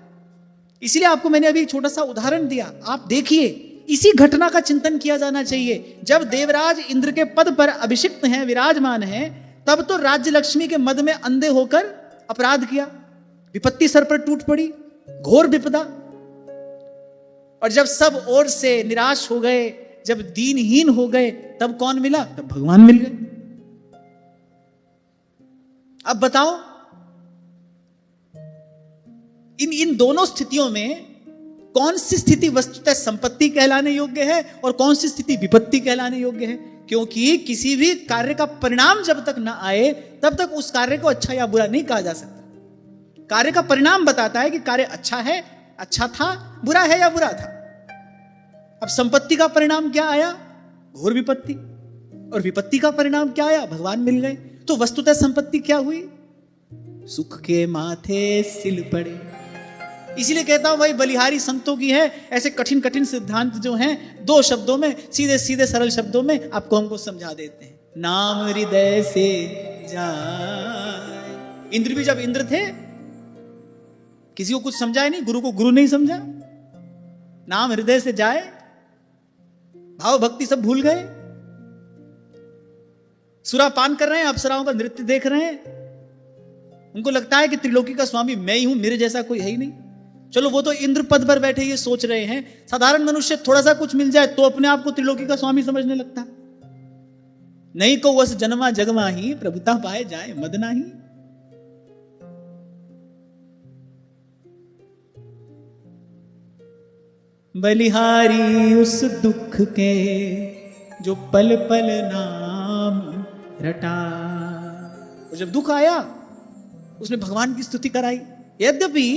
इसलिए आपको मैंने अभी छोटा सा उदाहरण दिया, आप देखिए, इसी घटना का चिंतन किया जाना चाहिए। जब देवराज इंद्र के पद पर अभिषिक्त हैं, विराजमान हैं, तब तो राज्य लक्ष्मी के मद में अंधे होकर अपराध किया, विपत्ति सर पर टूट पड़ी, घोर विपदा। और जब सब ओर से निराश हो गए, जब दीनहीन हो गए, तब कौन मिला? तब भगवान मिल गए। अब बताओ, इन दोनों स्थितियों में कौन सी स्थिति वस्तुतः संपत्ति कहलाने योग्य है और कौन सी स्थिति विपत्ति कहलाने योग्य है? क्योंकि किसी भी कार्य का परिणाम जब तक ना आए, तब तक उस कार्य को अच्छा या बुरा नहीं कहा जा सकता। कार्य का परिणाम बताता है कि कार्य अच्छा है, अच्छा था, बुरा है या बुरा था। अब संपत्ति का परिणाम क्या आया? घोर विपत्ति। और विपत्ति का परिणाम क्या आया? भगवान मिल गए। तो वस्तुतः संपत्ति क्या हुई? सुख के माथे सिल पड़े। इसीलिए कहता हूं भाई, बलिहारी संतों की है। ऐसे कठिन कठिन सिद्धांत जो हैं, दो शब्दों में, सीधे सीधे सरल शब्दों में आपको हमको समझा देते हैं। नाम हृदय से जाए। इंद्र भी जब इंद्र थे, किसी को कुछ समझाया नहीं, गुरु को गुरु नहीं समझा। नाम हृदय से जाए, भाव भक्ति सब भूल गए। सुरापान कर रहे हैं, अप्सराओं का नृत्य देख रहे हैं, उनको लगता है कि त्रिलोकी का स्वामी मैं ही हूं, मेरे जैसा कोई है ही नहीं। चलो वो तो इंद्र पद पर बैठे ये सोच रहे हैं। साधारण मनुष्य थोड़ा सा कुछ मिल जाए तो अपने आप को त्रिलोकी का स्वामी समझने लगता है। नहीं को वस जन्मा जगमा ही, प्रभुता पाए जाए मद नाही। बलिहारी उस दुख के जो पल पल नाम रटा। और जब दुख आया, उसने भगवान की स्तुति कराई। यद्यपि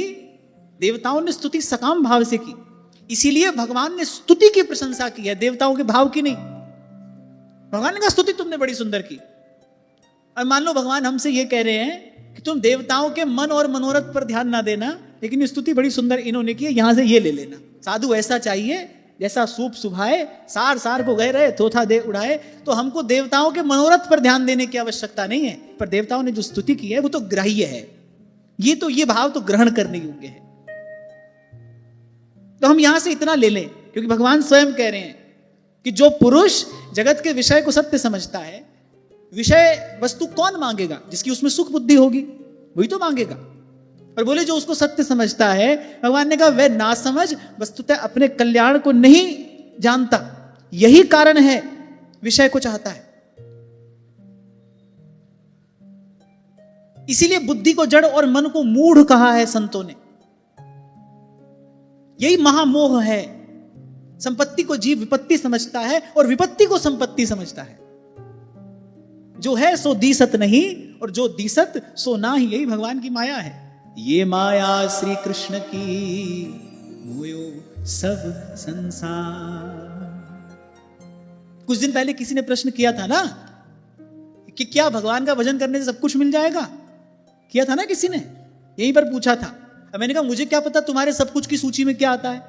देवताओं ने स्तुति सकाम भाव से की, इसीलिए भगवान ने स्तुति की प्रशंसा की है, देवताओं के भाव की नहीं। भगवान ने कहा स्तुति तुमने बड़ी सुंदर की। और मान लो भगवान हमसे ये कह रहे हैं कि तुम देवताओं के मन और मनोरथ पर ध्यान ना देना, लेकिन स्तुति बड़ी सुंदर इन्होंने की है, यहां से ये ले लेना। साधु ऐसा चाहिए जैसा सूप सुभाए, सार सार को गए रहे, थोथा दे उड़ाए। तो हमको देवताओं के मनोरथ पर ध्यान देने की आवश्यकता नहीं है, पर देवताओं ने जो स्तुति की है वो तो ग्राह्य है। ये भाव तो ग्रहण करने योग्य है। तो हम यहां से इतना ले लें, क्योंकि भगवान स्वयं कह रहे हैं कि जो पुरुष जगत के विषय को सत्य समझता है, विषय वस्तु कौन मांगेगा? जिसकी उसमें सुख बुद्धि होगी वही तो मांगेगा। और बोले जो उसको सत्य समझता है, भगवान ने कहा वह ना समझ वस्तुतः अपने कल्याण को नहीं जानता। यही कारण है विषय को चाहता है। इसीलिए बुद्धि को जड़ और मन को मूढ़ कहा है संतों ने। यही महामोह है। संपत्ति को जीव विपत्ति समझता है और विपत्ति को संपत्ति समझता है। जो है सो दीसत नहीं और जो दीसत सो ना ही, यही भगवान की माया है। ये माया श्री कृष्ण की मोयो सब संसार। कुछ दिन पहले किसी ने प्रश्न किया था ना कि क्या भगवान का भजन करने से सब कुछ मिल जाएगा? किया था ना किसी ने। यहीं पर पूछा था। अब मैंने कहा मुझे क्या पता तुम्हारे सब कुछ की सूची में क्या आता है,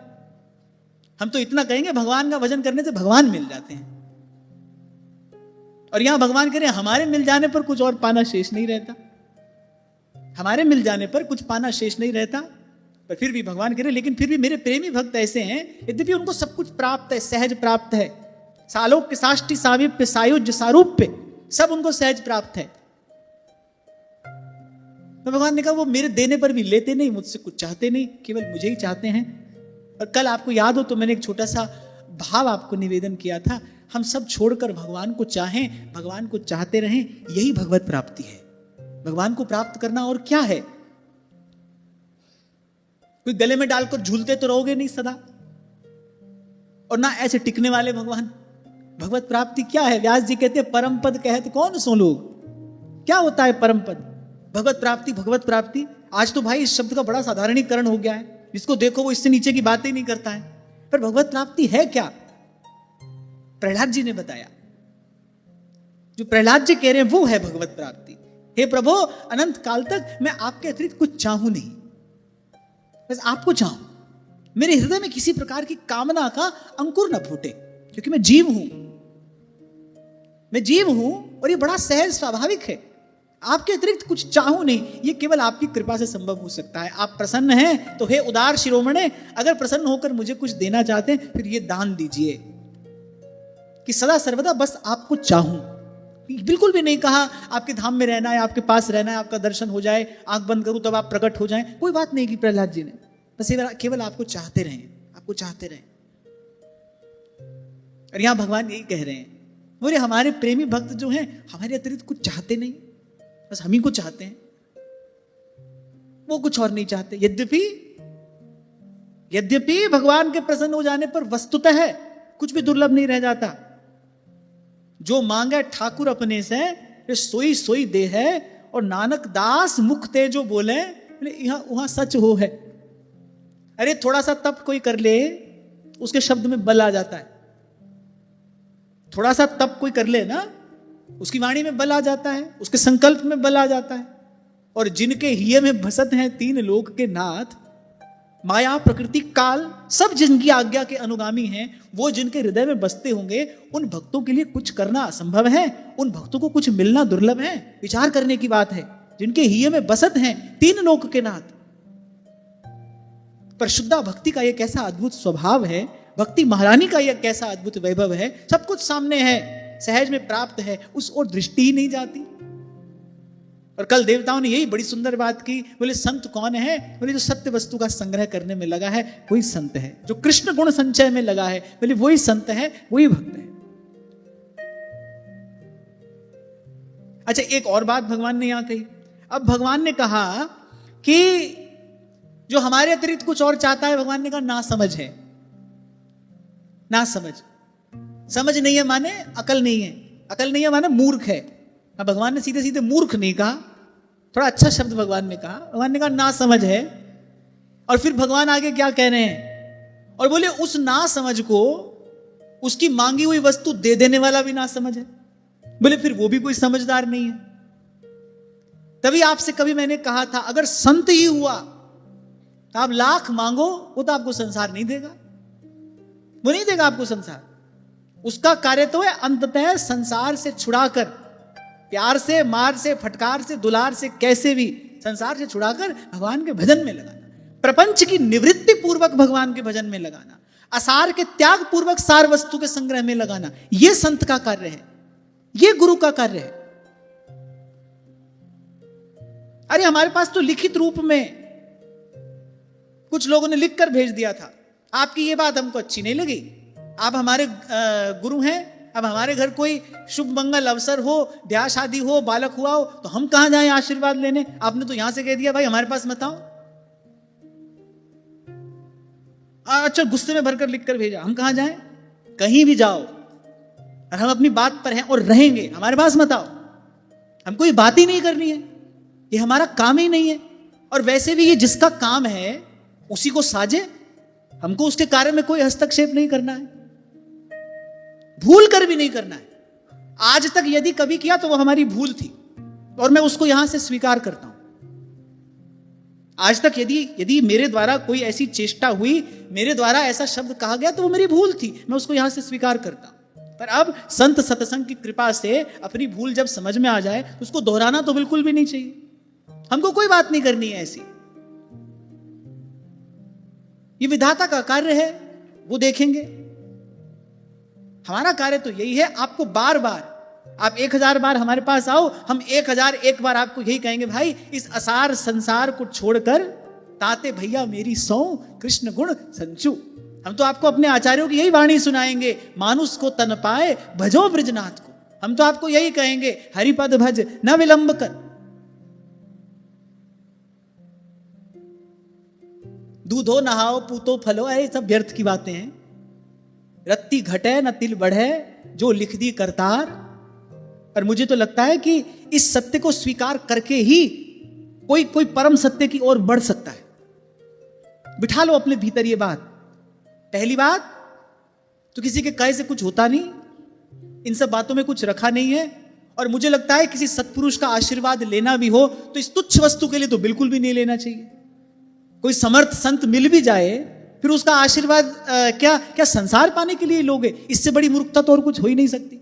हम तो इतना कहेंगे भगवान का भजन करने से भगवान मिल जाते हैं। और यहां भगवान कह रहे हैं हमारे मिल जाने पर कुछ और पाना शेष नहीं रहता, हमारे मिल जाने पर कुछ पाना शेष नहीं रहता। पर फिर भी भगवान कह रहे लेकिन फिर भी मेरे प्रेमी भक्त ऐसे हैं, यद्यपि उनको सब कुछ प्राप्त है, सहज प्राप्त है, सालोक्य साष्टि सामीप्य सायुज्य सारूप्य सब उनको सहज प्राप्त है। तो भगवान ने कहा वो मेरे देने पर भी लेते नहीं, मुझसे कुछ चाहते नहीं, केवल मुझे ही चाहते हैं। और कल आपको याद हो तो मैंने एक छोटा सा भाव आपको निवेदन किया था, हम सब छोड़कर भगवान को चाहें, भगवान को चाहते रहें, यही भगवत प्राप्ति है। भगवान को प्राप्त करना और क्या है? कोई गले में डालकर झूलते तो रहोगे नहीं सदा, और ना ऐसे टिकने वाले भगवान। भगवत प्राप्ति क्या है? व्यास जी कहते हैं परम पद कहत कौन सो लोग। क्या होता है परम पद? भगवत प्राप्ति, भगवत प्राप्ति। आज तो भाई इस शब्द का बड़ा साधारणीकरण हो गया है, जिसको देखो वो इससे नीचे की बातें नहीं करता है। पर भगवत प्राप्ति है क्या? प्रहलाद जी ने बताया, जो प्रहलाद जी कह रहे हैं वो है भगवत प्राप्ति। हे प्रभु, अनंत काल तक मैं आपके अतिरिक्त कुछ चाहूं नहीं, बस आपको चाहूं, मेरे हृदय में किसी प्रकार की कामना का अंकुर न फूटे, क्योंकि मैं जीव हूं, मैं जीव हूं और ये बड़ा सहज स्वाभाविक है। आपके अतिरिक्त कुछ चाहूं नहीं, ये केवल आपकी कृपा से संभव हो सकता है। आप प्रसन्न हैं तो हे उदार शिरोमणे, अगर प्रसन्न होकर मुझे कुछ देना चाहते हैं फिर ये दान दीजिए कि सदा सर्वदा बस आपको चाहूं। बिल्कुल भी नहीं कहा आपके धाम में रहना है, आपके पास रहना है, आपका दर्शन हो जाए, आंख बंद करूं तब आप प्रकट हो जाएं, कोई बात नहीं की प्रहलाद जी ने। बस केवल आपको चाहते रहें, आपको चाहते रहें। और यहां भगवान यही कह रहे हैं, बोले हमारे प्रेमी भक्त जो हैं हमारे अतिरिक्त कुछ चाहते नहीं, बस हम ही को चाहते हैं, वो कुछ और नहीं चाहते। यद्यपि भगवान के प्रसन्न हो जाने पर वस्तुतः है कुछ भी दुर्लभ नहीं रह जाता। जो मांगे ठाकुर अपने से सोई सोई दे है, और नानक दास मुख ते जो बोले यहां वहां सच हो है। अरे थोड़ा सा तप कोई कर ले, उसके शब्द में बल आ जाता है। थोड़ा सा तप कोई कर ले ना, उसकी वाणी में बल आ जाता है, उसके संकल्प में बल आ जाता है। और जिनके हिय में भसत हैं तीन लोक के नाथ, माया प्रकृति काल सब जिनकी आज्ञा के अनुगामी हैं, वो जिनके हृदय में बसते होंगे, उन भक्तों के लिए कुछ करना असंभव है, उन भक्तों को कुछ मिलना दुर्लभ है। विचार करने की बात है। जिनके हिय में बसत हैं तीन लोक के नाथ। पर शुद्धा भक्ति का यह कैसा अद्भुत स्वभाव है, भक्ति महारानी का यह कैसा अद्भुत वैभव है, सब कुछ सामने है, सहज में प्राप्त है, उस ओर दृष्टि ही नहीं जाती। और कल देवताओं ने यही बड़ी सुंदर बात की, बोले संत कौन है? बोले जो सत्य वस्तु का संग्रह करने में लगा है वही संत है, जो कृष्ण गुण संचय में लगा है, बोले वही संत है, वही भक्त है। अच्छा, एक और बात भगवान ने यहां कही। अब भगवान ने कहा कि जो हमारे अतिरिक्त कुछ और चाहता है, भगवान ने कहा ना समझ है, ना समझ। समझ नहीं है माने अकल नहीं है, अकल नहीं है माने मूर्ख है। अब भगवान ने सीधे सीधे मूर्ख नहीं कहा, थोड़ा अच्छा शब्द भगवान ने कहा। भगवान ने कहा ना समझ है। और फिर भगवान आगे क्या कह रहे हैं? और बोले उस ना समझ को उसकी मांगी हुई वस्तु दे देने वाला भी ना समझ है। बोले फिर वो भी कोई समझदार नहीं है। तभी आपसे कभी मैंने कहा था, अगर संत ही हुआ तो आप लाख मांगो, वो तो आपको संसार नहीं देगा, वो नहीं देगा आपको संसार। उसका कार्य तो है अंततः संसार से छुड़ाकर, प्यार से, मार से, फटकार से, दुलार से, कैसे भी संसार से छुड़ाकर भगवान के भजन में लगाना, प्रपंच की निवृत्ति पूर्वक भगवान के भजन में लगाना, असार के त्याग पूर्वक सार वस्तु के संग्रह में लगाना, यह संत का कार्य है, यह गुरु का कार्य है। अरे हमारे पास तो लिखित रूप में कुछ लोगों ने लिखकर भेज दिया था, आपकी यह बात हमको अच्छी नहीं लगी, आप हमारे गुरु हैं, अब हमारे घर कोई शुभ मंगल अवसर हो, ब्याह शादी हो, बालक हुआ हो, तो हम कहां जाएं आशीर्वाद लेने? आपने तो यहां से कह दिया भाई हमारे पास मत आओ। अच्छा, गुस्से में भरकर लिखकर भेजा, हम कहां जाएं? कहीं भी जाओ, और हम अपनी बात पर हैं और रहेंगे, हमारे पास मत आओ। हमको ये बात ही नहीं करनी है, ये हमारा काम ही नहीं है। और वैसे भी ये जिसका काम है उसी को साजे, हमको उसके कार्य में कोई हस्तक्षेप नहीं करना है, भूल कर भी नहीं करना है। आज तक यदि कभी किया तो वो हमारी भूल थी, और मैं उसको यहां से स्वीकार करता हूं। आज तक यदि मेरे द्वारा कोई ऐसी चेष्टा हुई, मेरे द्वारा ऐसा शब्द कहा गया, तो वो मेरी भूल थी, मैं उसको यहां से स्वीकार करता। पर अब संत सत्संग की कृपा से अपनी भूल जब समझ में आ जाए तो उसको दोहराना तो बिल्कुल भी नहीं चाहिए। हमको कोई बात नहीं करनी है ऐसी। ये विधाता का कार्य है, वो देखेंगे। हमारा कार्य तो यही है, आपको बार बार, आप 1000 बार हमारे पास आओ, हम 1001 बार आपको यही कहेंगे, भाई इस असार संसार को छोड़कर ताते भैया मेरी सौ कृष्ण गुण संचू। हम तो आपको अपने आचार्यों की यही वाणी सुनाएंगे, मानुष को तन पाए भजो ब्रजनाथ को। हम तो आपको यही कहेंगे, हरिपद भज न विलंब कर। दूधो नहाओ पूतो फलो, अरे सब व्यर्थ की बातें हैं। रत्ती घटे न तिल बढ़े, जो लिख दी करतार। पर मुझे तो लगता है कि इस सत्य को स्वीकार करके ही कोई परम सत्य की ओर बढ़ सकता है। बिठा लो अपने भीतर ये बात। पहली बात तो किसी के कहे से कुछ होता नहीं, इन सब बातों में कुछ रखा नहीं है। और मुझे लगता है किसी सत्पुरुष का आशीर्वाद लेना भी हो तो इस तुच्छ वस्तु के लिए तो बिल्कुल भी नहीं लेना चाहिए। कोई समर्थ संत मिल भी जाए, फिर उसका आशीर्वाद क्या संसार पाने के लिए लोगे? इससे बड़ी मूर्खता तो और कुछ हो ही नहीं सकती।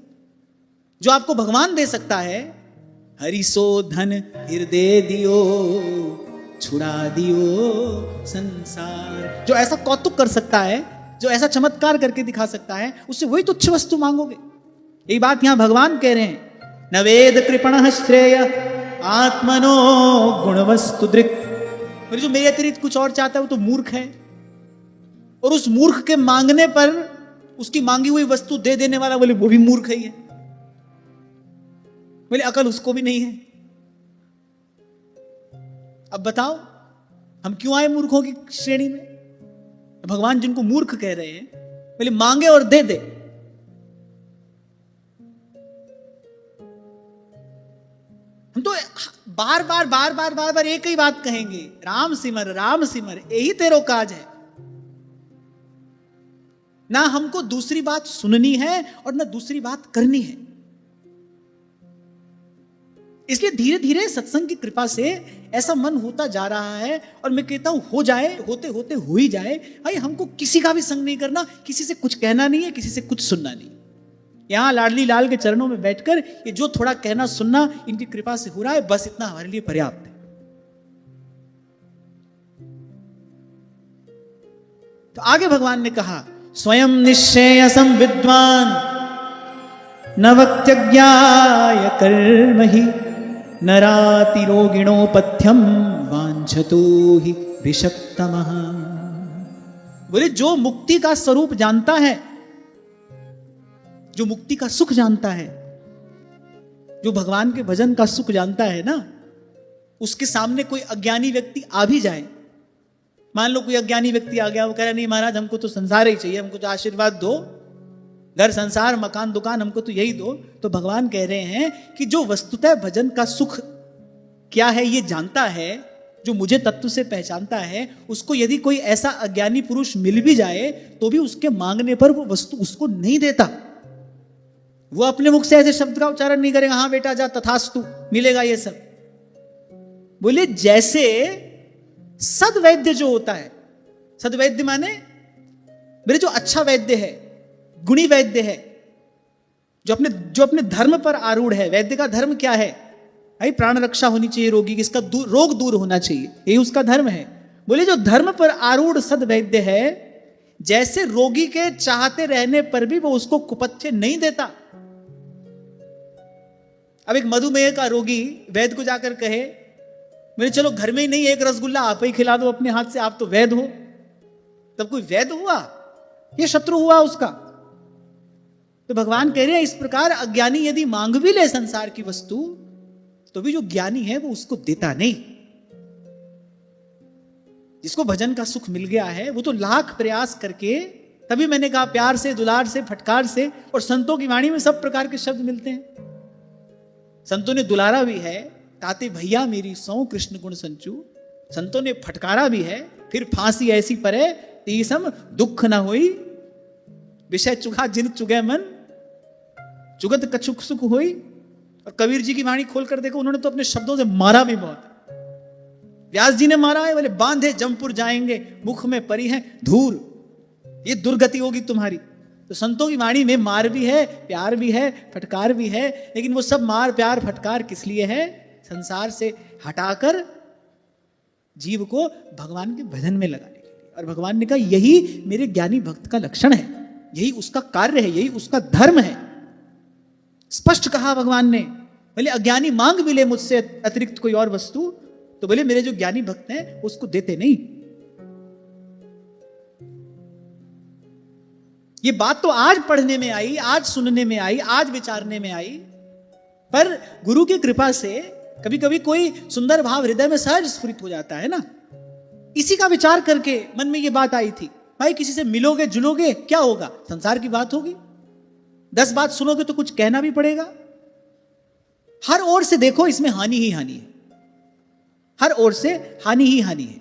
जो आपको भगवान दे सकता है, हरि सो धन हृदय दियो, छुड़ा दियो संसार, जो ऐसा कौतुक कर सकता है, जो ऐसा चमत्कार करके दिखा सकता है, उससे वही तुच्छ वस्तु मांगोगे? यही बात यहां भगवान कह रहे हैं, नवेद कृपण श्रेय आत्मनो गुणवस्तु दृक्। जो मेरे अतिरिक्त कुछ और चाहता है वो तो मूर्ख है, और उस मूर्ख के मांगने पर उसकी मांगी हुई वस्तु दे देने वाला बोले वो भी मूर्ख ही है। बोले अकल उसको भी नहीं है। अब बताओ हम क्यों आए मूर्खों की श्रेणी में? भगवान जिनको मूर्ख कह रहे हैं, बोले मांगे और दे दे। हम तो बार बार एक ही बात कहेंगे, राम सिमर यही तेरो काज है। ना हमको दूसरी बात सुननी है और ना दूसरी बात करनी है। इसलिए धीरे धीरे सत्संग की कृपा से ऐसा मन होता जा रहा है, और मैं कहता हूं हो जाए, होते होते हो ही जाए। भाई हमको किसी का भी संग नहीं करना, किसी से कुछ कहना नहीं है, किसी से कुछ सुनना नहीं। यहां लाडली लाल के चरणों में बैठकर ये जो थोड़ा कहना सुनना इनकी कृपा से हो रहा है, बस इतना हमारे लिए पर्याप्त है। तो आगे भगवान ने कहा, स्वयं निश्चयसं विद्वान न वक्त्यज्ञाय कर्महि नराति रोगिणोपथ्यम वांछतो हि विषक्तमः। बोले जो मुक्ति का स्वरूप जानता है, जो मुक्ति का सुख जानता है, जो भगवान के भजन का सुख जानता है ना, उसके सामने कोई अज्ञानी व्यक्ति आ भी जाए। मान लो कोई अज्ञानी व्यक्ति आ गया, वो कह रहा नहीं महाराज हमको तो संसार ही चाहिए, हमको तो आशीर्वाद दो, घर संसार मकान दुकान हमको तो यही दो। तो भगवान कह रहे हैं कि जो वस्तुतः भजन का सुख क्या है ये जानता है, जो मुझे तत्व से पहचानता है, उसको यदि कोई ऐसा अज्ञानी पुरुष मिल भी जाए तो भी उसके मांगने पर वो वस्तु उसको नहीं देता। वो अपने मुख से ऐसे शब्द का उच्चारण नहीं करेगा, हाँ बेटा जा तथास्तु मिलेगा ये सब। बोले जैसे सदवैद्य जो होता है, सदवैद्य माने मेरे जो अच्छा वैद्य है, गुणी वैद्य है, जो अपने धर्म पर आरूढ़ है। वैद्य का धर्म क्या है? भाई प्राण रक्षा होनी चाहिए रोगी की, इसका रोग दूर होना चाहिए, यही उसका धर्म है। बोले जो धर्म पर आरूढ़ सदवैद्य है, जैसे रोगी के चाहते रहने पर भी वो उसको कुपथ्य नहीं देता। अब एक मधुमेह का रोगी वैद्य को जाकर कहे मेरे चलो घर में ही नहीं एक रसगुल्ला आप ही खिला दो अपने हाथ से, आप तो वैद्य हो, तब कोई वैद्य हुआ? ये शत्रु हुआ उसका। तो भगवान कह रहे हैं इस प्रकार अज्ञानी यदि मांग भी ले संसार की वस्तु, तो भी जो ज्ञानी है वो उसको देता नहीं। जिसको भजन का सुख मिल गया है वो तो लाख प्रयास करके, तभी मैंने कहा प्यार से, दुलार से, फटकार से। और संतों की वाणी में सब प्रकार के शब्द मिलते हैं। संतों ने दुलारा भी है, ताते भैया मेरी सौ कृष्ण गुण संचू। संतों ने फटकारा भी है, फिर फांसी ऐसी परे तीसम दुख न होई, विषय चुगा जिन चुगे मन, चुगत कछुक सुख होई। और कबीर जी की वाणी खोल कर देखो, उन्होंने तो अपने शब्दों से मारा भी बहुत। व्यास जी ने मारा है, बोले बांधे जमपुर जाएंगे, मुख में परी है धूल, ये दुर्गति होगी तुम्हारी। तो संतों की वाणी में मार भी है, प्यार भी है, फटकार भी है, लेकिन वो सब मार प्यार फटकार किस लिए है? संसार से हटाकर जीव को भगवान के भजन में लगाने के लिए। और भगवान ने कहा यही मेरे ज्ञानी भक्त का लक्षण है, यही उसका कार्य है, यही उसका धर्म है। स्पष्ट कहा भगवान ने। बोले अज्ञानी मांग भी ले मुझसे अतिरिक्त कोई और वस्तु, तो बोले मेरे जो ज्ञानी भक्त हैं उसको देते नहीं। ये बात तो आज पढ़ने में आई, आज सुनने में आई, आज विचारने में आई, पर गुरु की कृपा से कभी कभी कोई सुंदर भाव हृदय में सहज स्फुरित हो जाता है ना। इसी का विचार करके मन में ये बात आई थी, भाई किसी से मिलोगे जुलोगे क्या होगा? संसार की बात होगी, 10 बात सुनोगे तो कुछ कहना भी पड़ेगा। हर ओर से देखो इसमें हानि ही हानि है, हर ओर से हानि ही हानि है।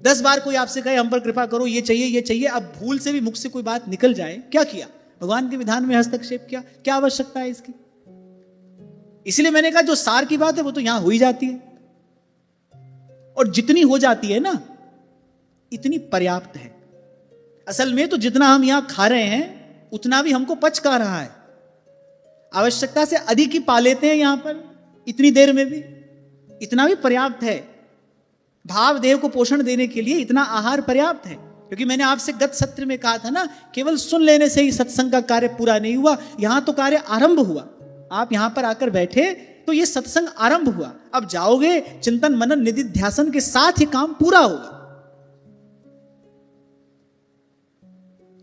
10 बार कोई आपसे कहे हम पर कृपा करो, ये चाहिए ये चाहिए, अब भूल से भी मुख से कोई बात निकल जाए, क्या किया? भगवान के विधान में हस्तक्षेप किया, क्या आवश्यकता है इसकी? इसलिए मैंने कहा जो सार की बात है वो तो यहां हो ही जाती है, और जितनी हो जाती है ना इतनी पर्याप्त है। असल में तो जितना हम यहां खा रहे हैं उतना भी हमको पच का रहा है, आवश्यकता से अधिक ही पा लेते हैं यहां पर, इतनी देर में भी इतना भी पर्याप्त है। भाव देव को पोषण देने के लिए इतना आहार पर्याप्त है। क्योंकि मैंने आपसे गत सत्र में कहा था ना, केवल सुन लेने से ही सत्संग का कार्य पूरा नहीं हुआ, यहां तो कार्य आरंभ हुआ। आप यहां पर आकर बैठे तो ये सत्संग आरंभ हुआ, अब जाओगे चिंतन मनन निधि ध्यासन के साथ ही काम पूरा होगा।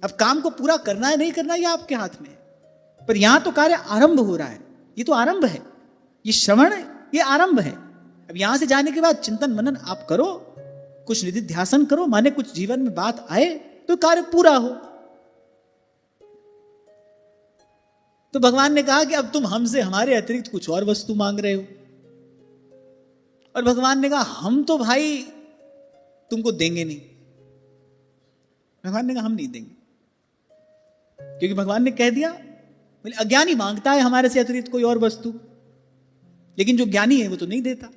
अब काम को पूरा करना है नहीं करना ये आपके हाथ में है, पर यहां तो कार्य आरंभ हो रहा है। ये तो आरंभ है, ये श्रवण ये आरंभ है। अब यहां से जाने के बाद चिंतन मनन आप करो, कुछ निधि ध्यासन करो, माने कुछ जीवन में बात आए तो कार्य पूरा हो। तो भगवान ने कहा कि अब तुम हमसे हमारे अतिरिक्त कुछ और वस्तु मांग रहे हो, और भगवान ने कहा हम तो भाई तुमको देंगे नहीं। भगवान ने कहा हम नहीं देंगे, क्योंकि भगवान ने कह दिया, बोले अज्ञानी मांगता है हमारे से अतिरिक्त कोई और वस्तु, लेकिन जो ज्ञानी है वो तो नहीं देता।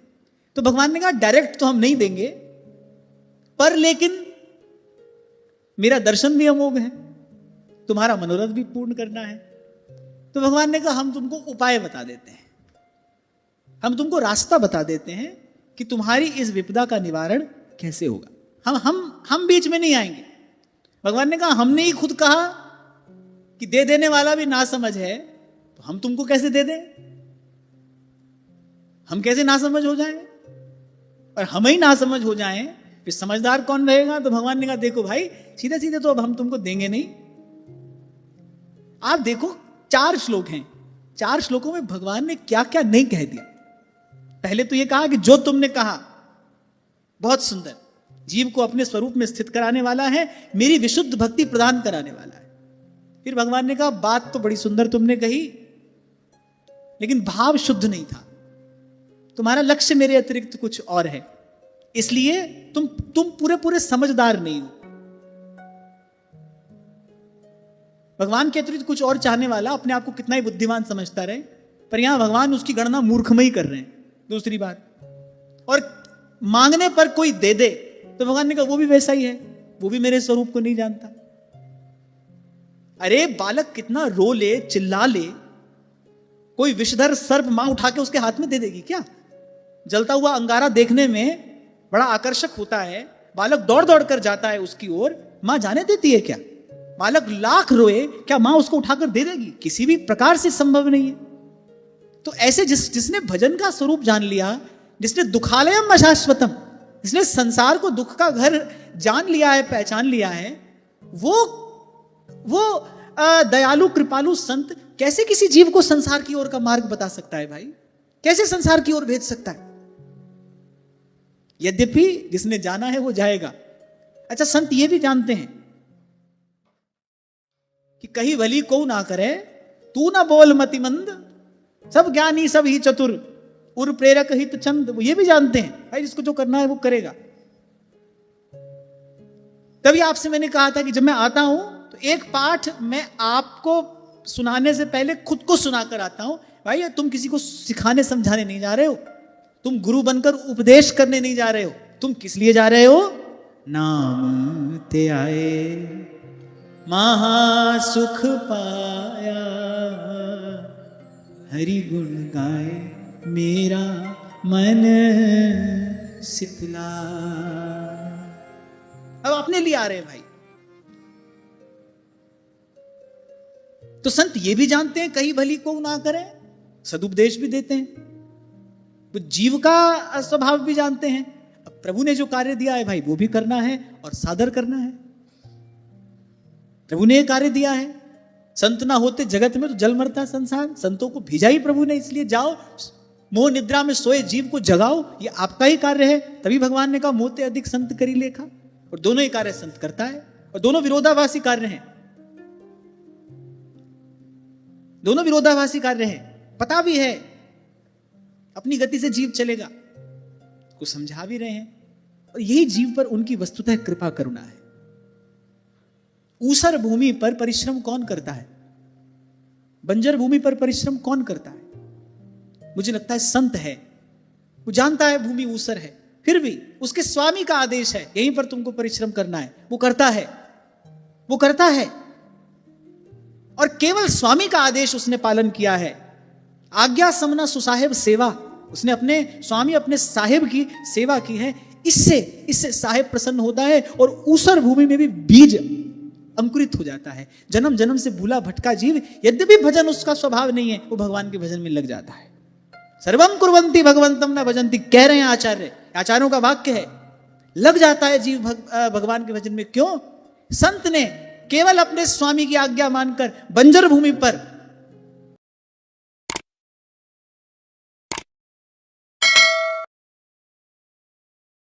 तो भगवान ने कहा डायरेक्ट तो हम नहीं देंगे, पर लेकिन मेरा दर्शन भी अमोघ है, तुम्हारा मनोरथ भी पूर्ण करना है। तो भगवान ने कहा हम तुमको उपाय बता देते हैं, हम तुमको रास्ता बता देते हैं कि तुम्हारी इस विपदा का निवारण कैसे होगा। हम बीच में नहीं आएंगे। भगवान ने कहा हमने ही खुद कहा कि दे देने वाला भी नासमझ है, तो हम तुमको कैसे दे दें? हम कैसे नासमझ हो जाएं? और हम ही नासमझ हो जाएं फिर समझदार कौन रहेगा? तो भगवान ने कहा देखो भाई सीधे सीधे तो अब हम तुमको देंगे नहीं। आप देखो 4 श्लोक हैं, 4 श्लोकों में भगवान ने क्या क्या नहीं कह दिया। पहले तो यह कहा कि जो तुमने कहा बहुत सुंदर, जीव को अपने स्वरूप में स्थित कराने वाला है, मेरी विशुद्ध भक्ति प्रदान कराने वाला है। फिर भगवान ने कहा बात तो बड़ी सुंदर तुमने कही, लेकिन भाव शुद्ध नहीं था, तुम्हारा लक्ष्य मेरे अतिरिक्त कुछ और है, इसलिए तुम पूरे समझदार नहीं हो। भगवान के अतिरिक्त कुछ और चाहने वाला अपने आप को कितना ही बुद्धिमान समझता रहे, पर यहां भगवान उसकी गणना मूर्खमयी कर रहे हैं। दूसरी बात, और मांगने पर कोई दे दे तो भगवान ने कहा वो भी वैसा ही है, वो भी मेरे स्वरूप को नहीं जानता। अरे बालक कितना रो ले चिल्ला ले, कोई विषधर सर्प मां उठा के उसके हाथ में दे देगी क्या? जलता हुआ अंगारा देखने में बड़ा आकर्षक होता है, बालक दौड़ दौड़ कर जाता है उसकी ओर, मां जाने देती है क्या? बालक लाख रोए, क्या मां उसको उठाकर दे देगी? किसी भी प्रकार से संभव नहीं है। तो ऐसे जिसने भजन का स्वरूप जान लिया, जिसने दुखालयम अशाश्वतम, जिसने संसार को दुख का घर जान लिया है, पहचान लिया है, वो दयालु कृपालु संत कैसे किसी जीव को संसार की ओर का मार्ग बता सकता है भाई? कैसे संसार की ओर भेज सकता है? यद्यपि जिसने जाना है वो जाएगा। अच्छा, संत ये भी जानते हैं कि कहीं भली को ना करे, तू ना बोल मति मंद, सब ज्ञानी सब ही चतुर, उर प्रेरक हित चंद। वो ये भी जानते हैं भाई जिसको जो करना है वो करेगा। तभी आपसे मैंने कहा था कि जब मैं आता हूं तो एक पाठ मैं आपको सुनाने से पहले खुद को सुनाकर आता हूं। भाई तुम किसी को सिखाने समझाने नहीं जा रहे हो, तुम गुरु बनकर उपदेश करने नहीं जा रहे हो, तुम किस लिए जा रहे हो? नाम ते आए महासुख पाया, हरि गुण गाए मेरा मन शीतला। अब अपने लिए आ रहे हैं भाई। तो संत ये भी जानते हैं कहीं भली को ना करें, सदुपदेश भी देते हैं, तो जीव का स्वभाव भी जानते हैं। अब प्रभु ने जो कार्य दिया है भाई वो भी करना है और सादर करना है। प्रभु ने ये कार्य दिया है, संत ना होते जगत में तो जल मरता संसार। संतों को भेजा ही प्रभु ने, इसलिए जाओ मोह निद्रा में सोए जीव को जगाओ, ये आपका ही कार्य है। तभी भगवान ने कहा मोते अधिक संत करी लेखा। और दोनों ही कार्य संत करता है, और दोनों विरोधाभासी कार्य हैं, दोनों विरोधाभासी कार्य हैं। पता भी है अपनी गति से जीव चलेगा, को समझा भी रहे हैं, और यही जीव पर उनकी वस्तुतः कृपा करुणा है। ऊसर भूमि पर परिश्रम कौन करता है? बंजर भूमि पर परिश्रम कौन करता है? मुझे लगता है संत है। वो जानता है भूमि ऊसर है, फिर भी उसके स्वामी का आदेश है यहीं पर तुमको परिश्रम करना है, वो करता है, वो करता है। और केवल स्वामी का आदेश उसने पालन किया है। आज्ञा समना सुसाहेब सेवा, उसने अपने स्वामी अपने साहेब की सेवा की है। इससे साहेब प्रसन्न होता है, और ऊसर भूमि में भी बीज अंकुरित हो जाता है। जन्म जन्म से भूला भटका जीव, यद्यपि भजन उसका स्वभाव नहीं है, वो भगवान के भजन में लग जाता है। सर्वम कुर्वन्ति भगवंतम न भजन्ति, कह रहे हैं आचार्य, आचार्यों का वाक्य है। लग जाता है जीव भगवान के भजन में। क्यों? संत ने केवल अपने स्वामी की आज्ञा मानकर बंजर भूमि पर